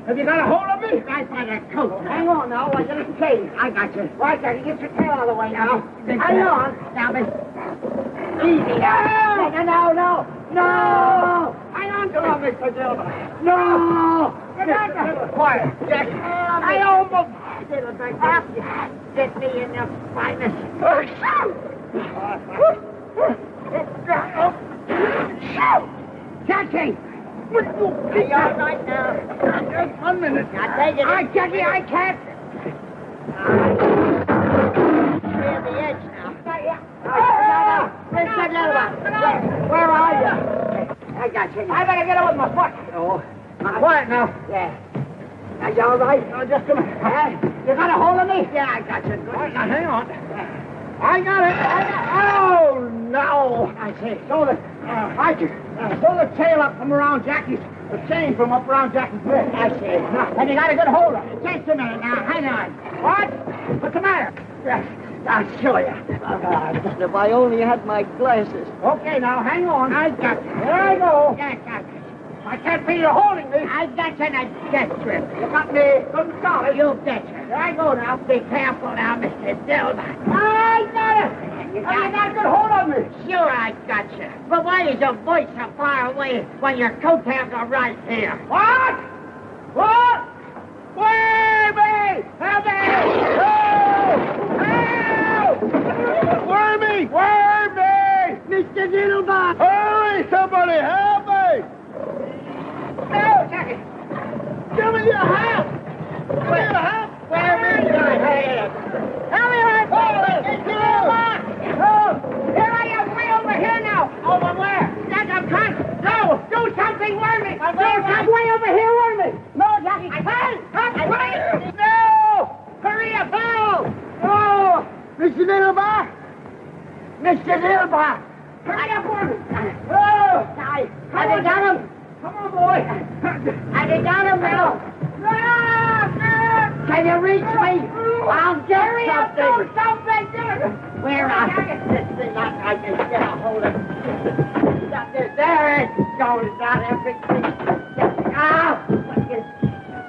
Have you got a hold of me? Right by that coat. Hang on now, I get a change. I got you. Right, Jackie, get your tail out of the way now. Hang on. Now, miss. Easy now. No. Hang on to him, Mr. Diddlebock. No. Get quiet, Jackie. I almost did it back there. Get me in the finest. Jackie! Are you all right now? Just 1 minute. Now take it. Jackie, I can't. Clear the edge now. No. Mr. Diddlebock. Where are you? I got you. I better get over my foot. Oh. Quiet now. Yeah. Are you all right? No, just a minute. You got a hold of me? Yeah, I got you. Good. Now, hang on. I got it. Oh, no. I see. Throw the tail up from around Jackie's, the chain from up around Jackie's neck. I see. Now, and you got a good hold of it. Just a minute now. Hang on. What? What's the matter? I'll show you. If I only had my glasses. Okay, now, hang on. I got you. There I go. Yeah, got you. I can't feel you holding me. I got you in a death grip. You got me good and solid. You betcha. There I go now. Be careful now, Mr. Diddlebock. I got it. You got a good hold on me. Sure, I got you. But why is your voice so far away when your coattails are right here? What? Where me? Help me! Help! Where me? Mr. Diddlebock! Hurry, somebody, help me! No, Jackie! Give me your hand! Where me? Help me, Mr. Diddlebock! Here I am, way over here now! Over where? That's a cut! No! Do something, Wormy! Do something way over here, Wormy! No, Jackie! Hey! No! Hurry up! No! Mr. Diddlebock! Mr. Diddlebock! Hurry up, Wormy! Oh! Have you got him? Come on, boy! Have you got him now? Can you reach me? I'll get something! Something! Where are you? This thing I can get a hold of. There it goes, not everything.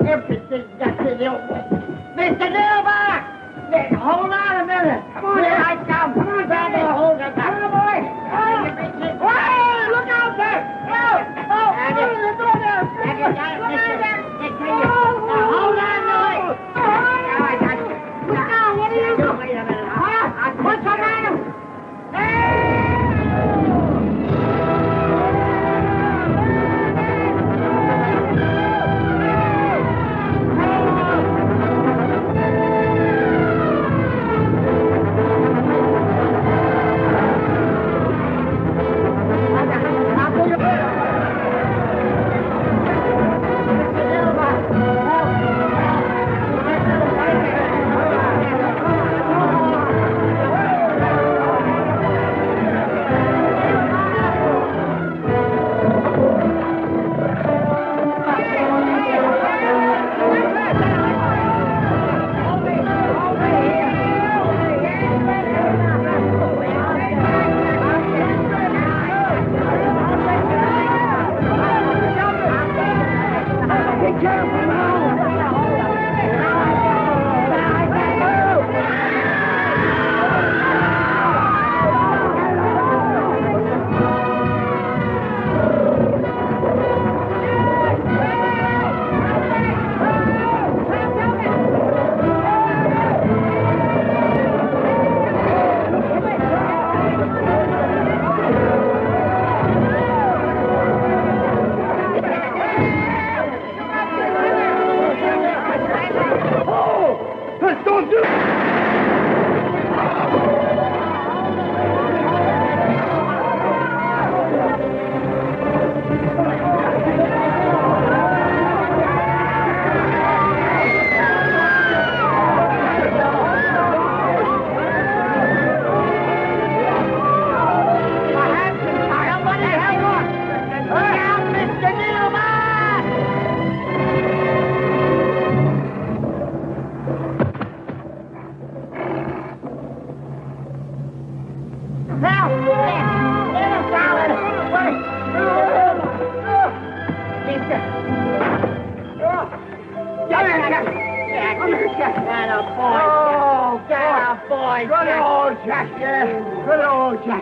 Everything gets in your way. Mr. Diddlebock! Hold on a minute. Come on, here I come. Come on, grab a hold of that. Come on, boy. Don't do it!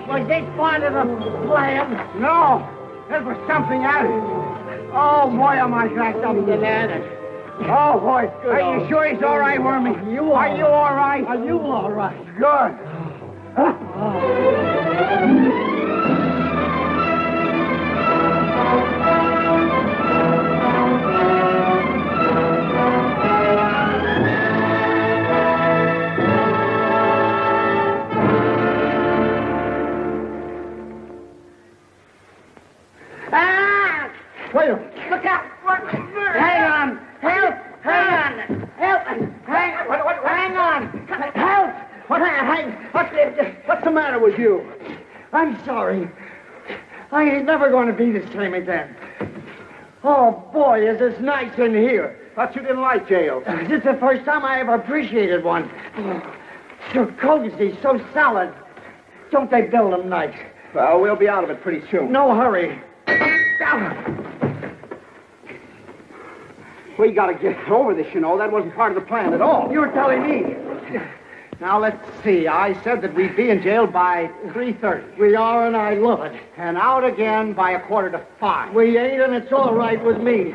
Was this part of the plan? No, there was something added. Oh, boy, am I cracked up. Bananas. Oh, boy. Are you sure he's all right, Wormy? Are you all right? Are you all right? Good. Wait a minute. Look out! Hang on. Help! Hang on! Help! Hang on! Help! What's the matter with you? I'm sorry. I ain't never going to be the same again. Oh, boy, is this nice in here. Thought you didn't like jail. This is the first time I ever appreciated one. So cozy, so solid. Don't they build them nice? Well, we'll be out of it pretty soon. No hurry. We got to get over this, you know. That wasn't part of the plan at all. You're telling me. Now, let's see. I said that we'd be in jail by 3:30. We are, and I love it. And out again by 4:45. We ain't, and it's all right with me.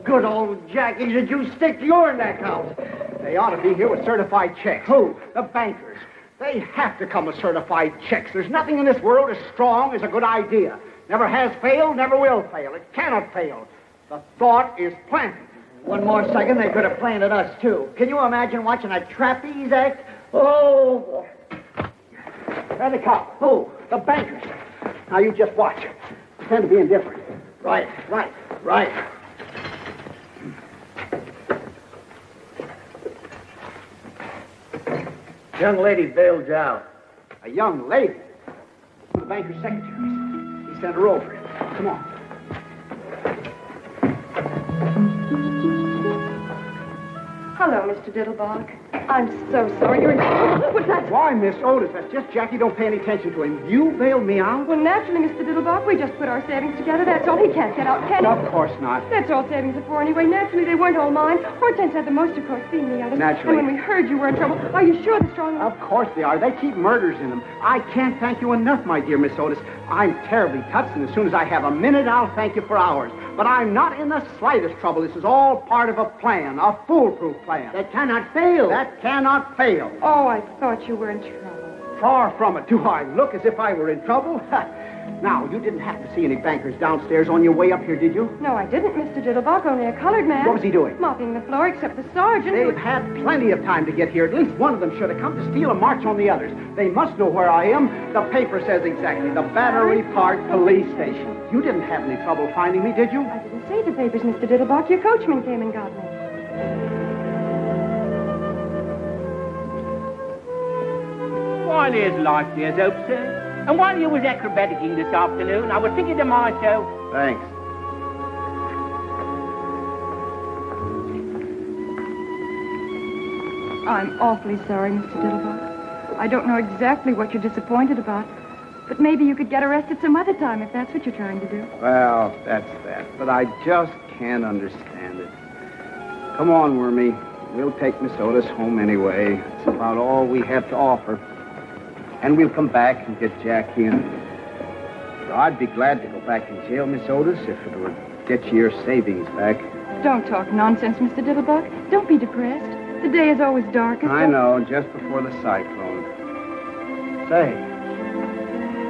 Good old Jackie, did you stick your neck out? They ought to be here with certified checks. Who? The bankers. They have to come with certified checks. There's nothing in this world as strong as a good idea. Never has failed, never will fail. It cannot fail. The thought is planted. One more second, they could have planted us, too. Can you imagine watching a trapeze act? Oh! And the cop. Who? The bankers. Now, you just watch. Pretend to be indifferent. Right. Young lady bailed out. A young lady? The banker's secretary. He sent her over. Come on. Hello, Mr. Diddlebock. I'm so sorry. You're in trouble. What's that? Why, Miss Otis? That's just Jackie. Don't pay any attention to him. You bailed me out? Well, naturally, Mr. Diddlebock. We just put our savings together. That's all. He can't get out, can he? Of course not. That's all savings are for anyway. Naturally, they weren't all mine. Hortense had the most, of course, being the others. Naturally. And when we heard you were in trouble, are you sure the strong... Of course they are. They keep murders in them. I can't thank you enough, my dear Miss Otis. I'm terribly touched, and as soon as I have a minute, I'll thank you for hours. But I'm not in the slightest trouble. This is all part of a plan, a foolproof plan. That cannot fail. That cannot fail. Oh, I thought you were in trouble. Far from it. Do I look as if I were in trouble? Now, you didn't have to see any bankers downstairs on your way up here, did you? No, I didn't, Mr. Diddlebock. Only a colored man. What was he doing? Mopping the floor, except the sergeant. They've had plenty of time to get here. At least one of them should have come to steal and march on the others. They must know where I am. The paper says exactly. The Battery Park Police Station. You didn't have any trouble finding me, did you? I didn't say the papers, Mr. Diddlebock. Your coachman came and got me. Why, there's life, there's hope, sir. And while you was acrobaticking this afternoon, I was thinking to myself... Thanks. I'm awfully sorry, Mr. Diddlebock. I don't know exactly what you're disappointed about, but maybe you could get arrested some other time if that's what you're trying to do. Well, that's that. But I just can't understand it. Come on, Wormy. We'll take Miss Otis home anyway. It's about all we have to offer. And we'll come back and get Jackie in. I'd be glad to go back in jail, Miss Otis, if it would get you your savings back. Don't talk nonsense, Mr. Diddlebock. Don't be depressed. The day is always darkest. I know, just before the cyclone. Say,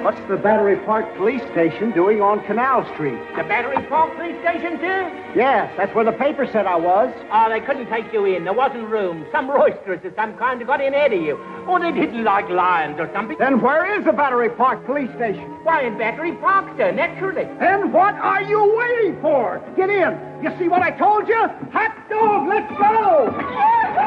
What's the Battery Park Police Station doing on Canal Street? The Battery Park Police Station, too? Yes, that's where the paper said I was. Oh, they couldn't take you in. There wasn't room. Some roisterers of some kind got in ahead of you. Or they didn't like lions or something. Then where is the Battery Park Police Station? Why, in Battery Park, sir, naturally. And what are you waiting for? Get in. You see what I told you? Hot dog, let's go! Let's go!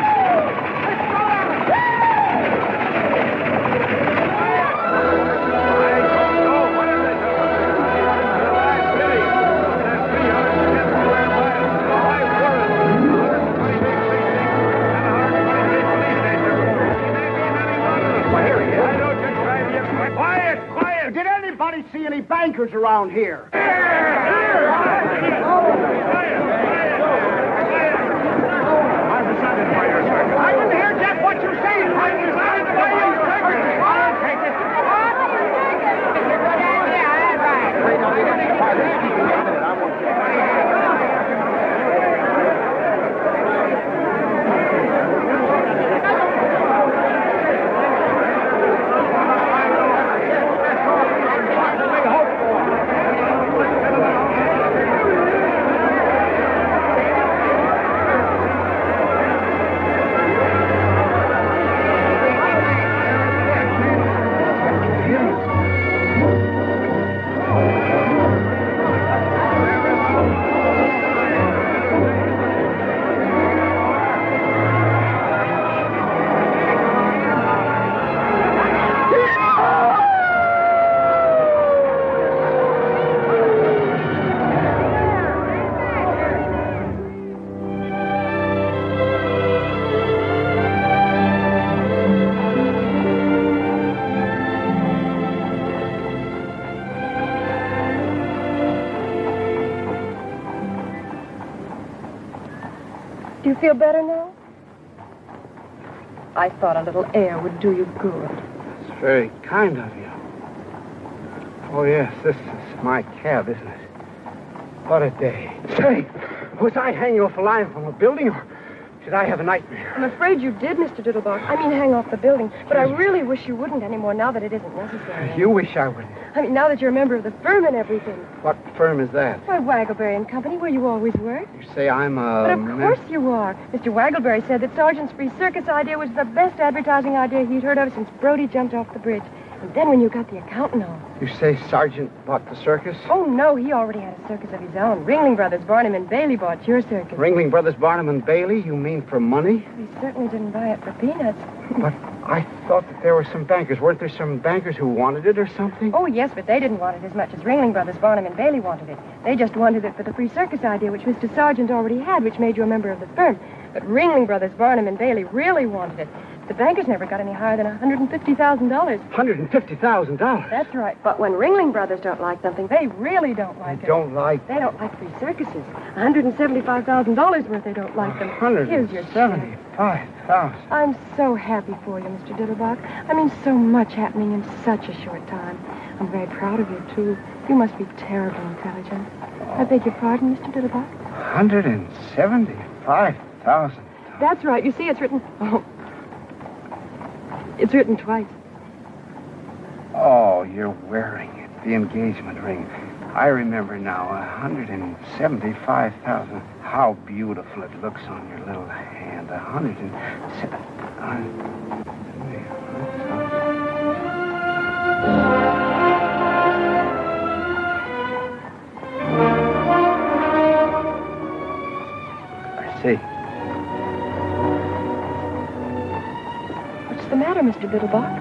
Quiet! Did anybody see any bankers around here? I didn't hear just what you said. I'm decided by you. I'll take it. Do you feel better now? I thought a little air would do you good. It's very kind of you. Oh, yes, this is my cab, isn't it? What a day. Say, was I hanging off a line from a building, or did I have a nightmare? I'm afraid you did, Mr. Diddlebock. I mean, hang off the building. But I really wish you wouldn't anymore now that it isn't necessary. You wish I wouldn't. I mean, now that you're a member of the firm and everything. What firm is that? Why, Waggleberry and Company, where you always work. You say I'm a... But of course you are. Mr. Waggleberry said that Sergeant's free circus idea was the best advertising idea he'd heard of since Brody jumped off the bridge. And then when you got the accountant on. You say Sergeant bought the circus? Oh, no, he already had a circus of his own. Ringling Brothers, Barnum and Bailey bought your circus. Ringling Brothers, Barnum and Bailey? You mean for money? He certainly didn't buy it for peanuts. But I thought that there were some bankers. Weren't there some bankers who wanted it or something? Oh, yes, but they didn't want it as much as Ringling Brothers, Barnum and Bailey wanted it. They just wanted it for the free circus idea, which Mr. Sargent already had, which made you a member of the firm. But Ringling Brothers, Barnum and Bailey really wanted it. The bankers never got any higher than $150,000. $150,000? That's right. But when Ringling Brothers don't like something, they really don't like it. Don't like? They don't like free circuses. $175,000 worth they don't like them. Here's your check. $175,000. I'm so happy for you, Mr. Diddlebock. I mean, so much happening in such a short time. I'm very proud of you, too. You must be terribly intelligent. I beg your pardon, Mr. Diddlebock? $175,000. That's right. You see, it's written... Oh. It's written twice. Oh, you're wearing it. The engagement ring. I remember now. $175,000. How beautiful it looks on your little hand. I see. What's the matter, Mr. Diddlebock?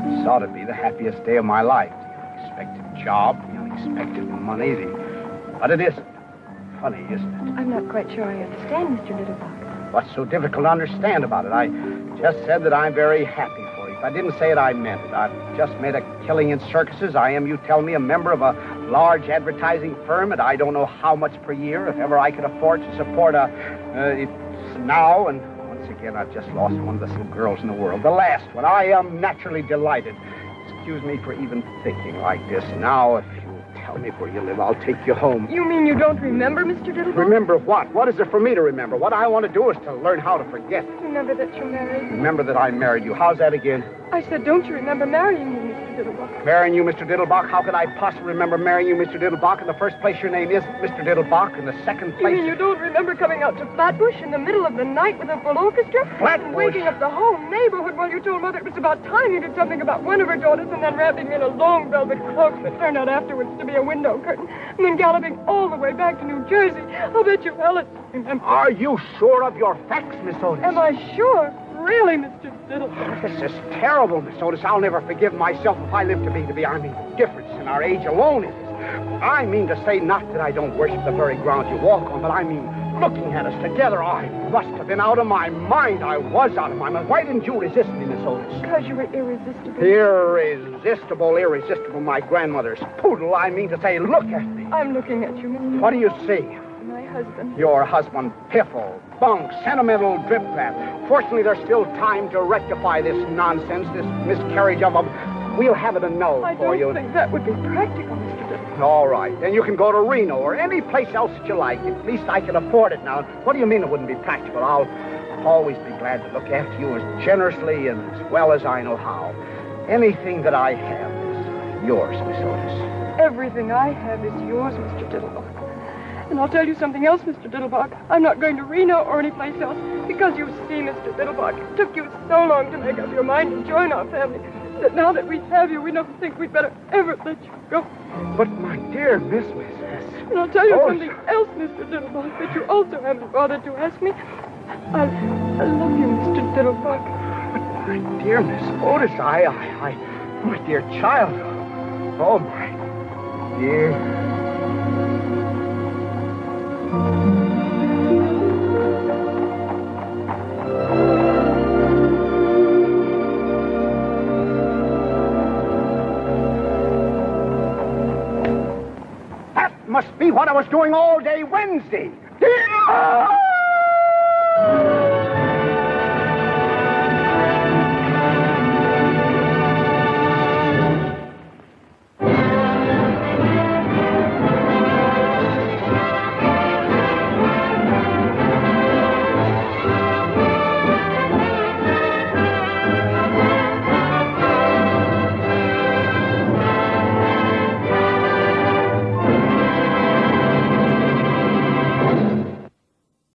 This ought to be the happiest day of my life. The unexpected job, the unexpected money, But it isn't. Funny, isn't it? I'm not quite sure I understand, Mr. Diddlebock. What's so difficult to understand about it? I just said that I'm very happy for you. If I didn't say it, I meant it. I've just made a killing in circuses. I am, you tell me, a member of a large advertising firm, and I don't know how much per year, if ever I could afford to support it's now, and once again, I've just lost one of the some girls in the world. The last one. I am naturally delighted. Excuse me for even thinking like this. Now, if you'll tell me where you live, I'll take you home. You mean you don't remember, Mr. Diddlebock? Remember what? What is there for me to remember? What I want to do is to learn how to forget. Remember that you're married? Remember that I married you. How's that again? I said, don't you remember marrying me, Mr. Diddlebock. Marrying you, Mr. Diddlebock? How could I possibly remember marrying you, Mr. Diddlebock? In the first place, your name isn't Mr. Diddlebock. In the second place... You mean you don't remember coming out to Flatbush in the middle of the night with a full orchestra? Flatbush? And waking up the whole neighborhood while you told Mother it was about time you did something about one of her daughters and then wrapping me in a long velvet cloak that turned out afterwards to be a window curtain and then galloping all the way back to New Jersey. I'll bet you Helen remember. Are you sure of your facts, Miss Otis? Am I sure? Really, Mr. Diddlebock? This is terrible, Miss Otis. I'll never forgive myself if I live to be. I mean, the difference in our age alone is this. I mean to say not that I don't worship the very ground you walk on, but I mean looking at us together, I must have been out of my mind. I was out of my mind. Why didn't you resist me, Miss Otis? Because you were irresistible. Irresistible, my grandmother's poodle. I mean to say, look at me. I'm looking at you, Mr. What do you see? My husband. Your husband, piffle, bunk, sentimental drip-crap. Fortunately, there's still time to rectify this nonsense, this miscarriage of a... We'll have it annul for you. I don't think that would be practical, Mr. Diddlebock. All right. Then you can go to Reno or any place else that you like. At least I can afford it now. What do you mean it wouldn't be practical? I'll always be glad to look after you as generously and as well as I know how. Anything that I have is yours, Miss Otis. Everything I have is yours, Mr. Diddlebock. And I'll tell you something else, Mr. Diddlebock. I'm not going to Reno or any place else because you see, Mr. Diddlebock, it took you so long to make up your mind to join our family that now that we have you, we don't think we'd better ever let you go. But, my dear Miss... And I'll tell you something else, Mr. Diddlebock, that you also haven't bothered to ask me. I love you, Mr. Diddlebock. But, my dear Miss Otis, my dear child. Oh, my dear... That must be what I was doing all day Wednesday.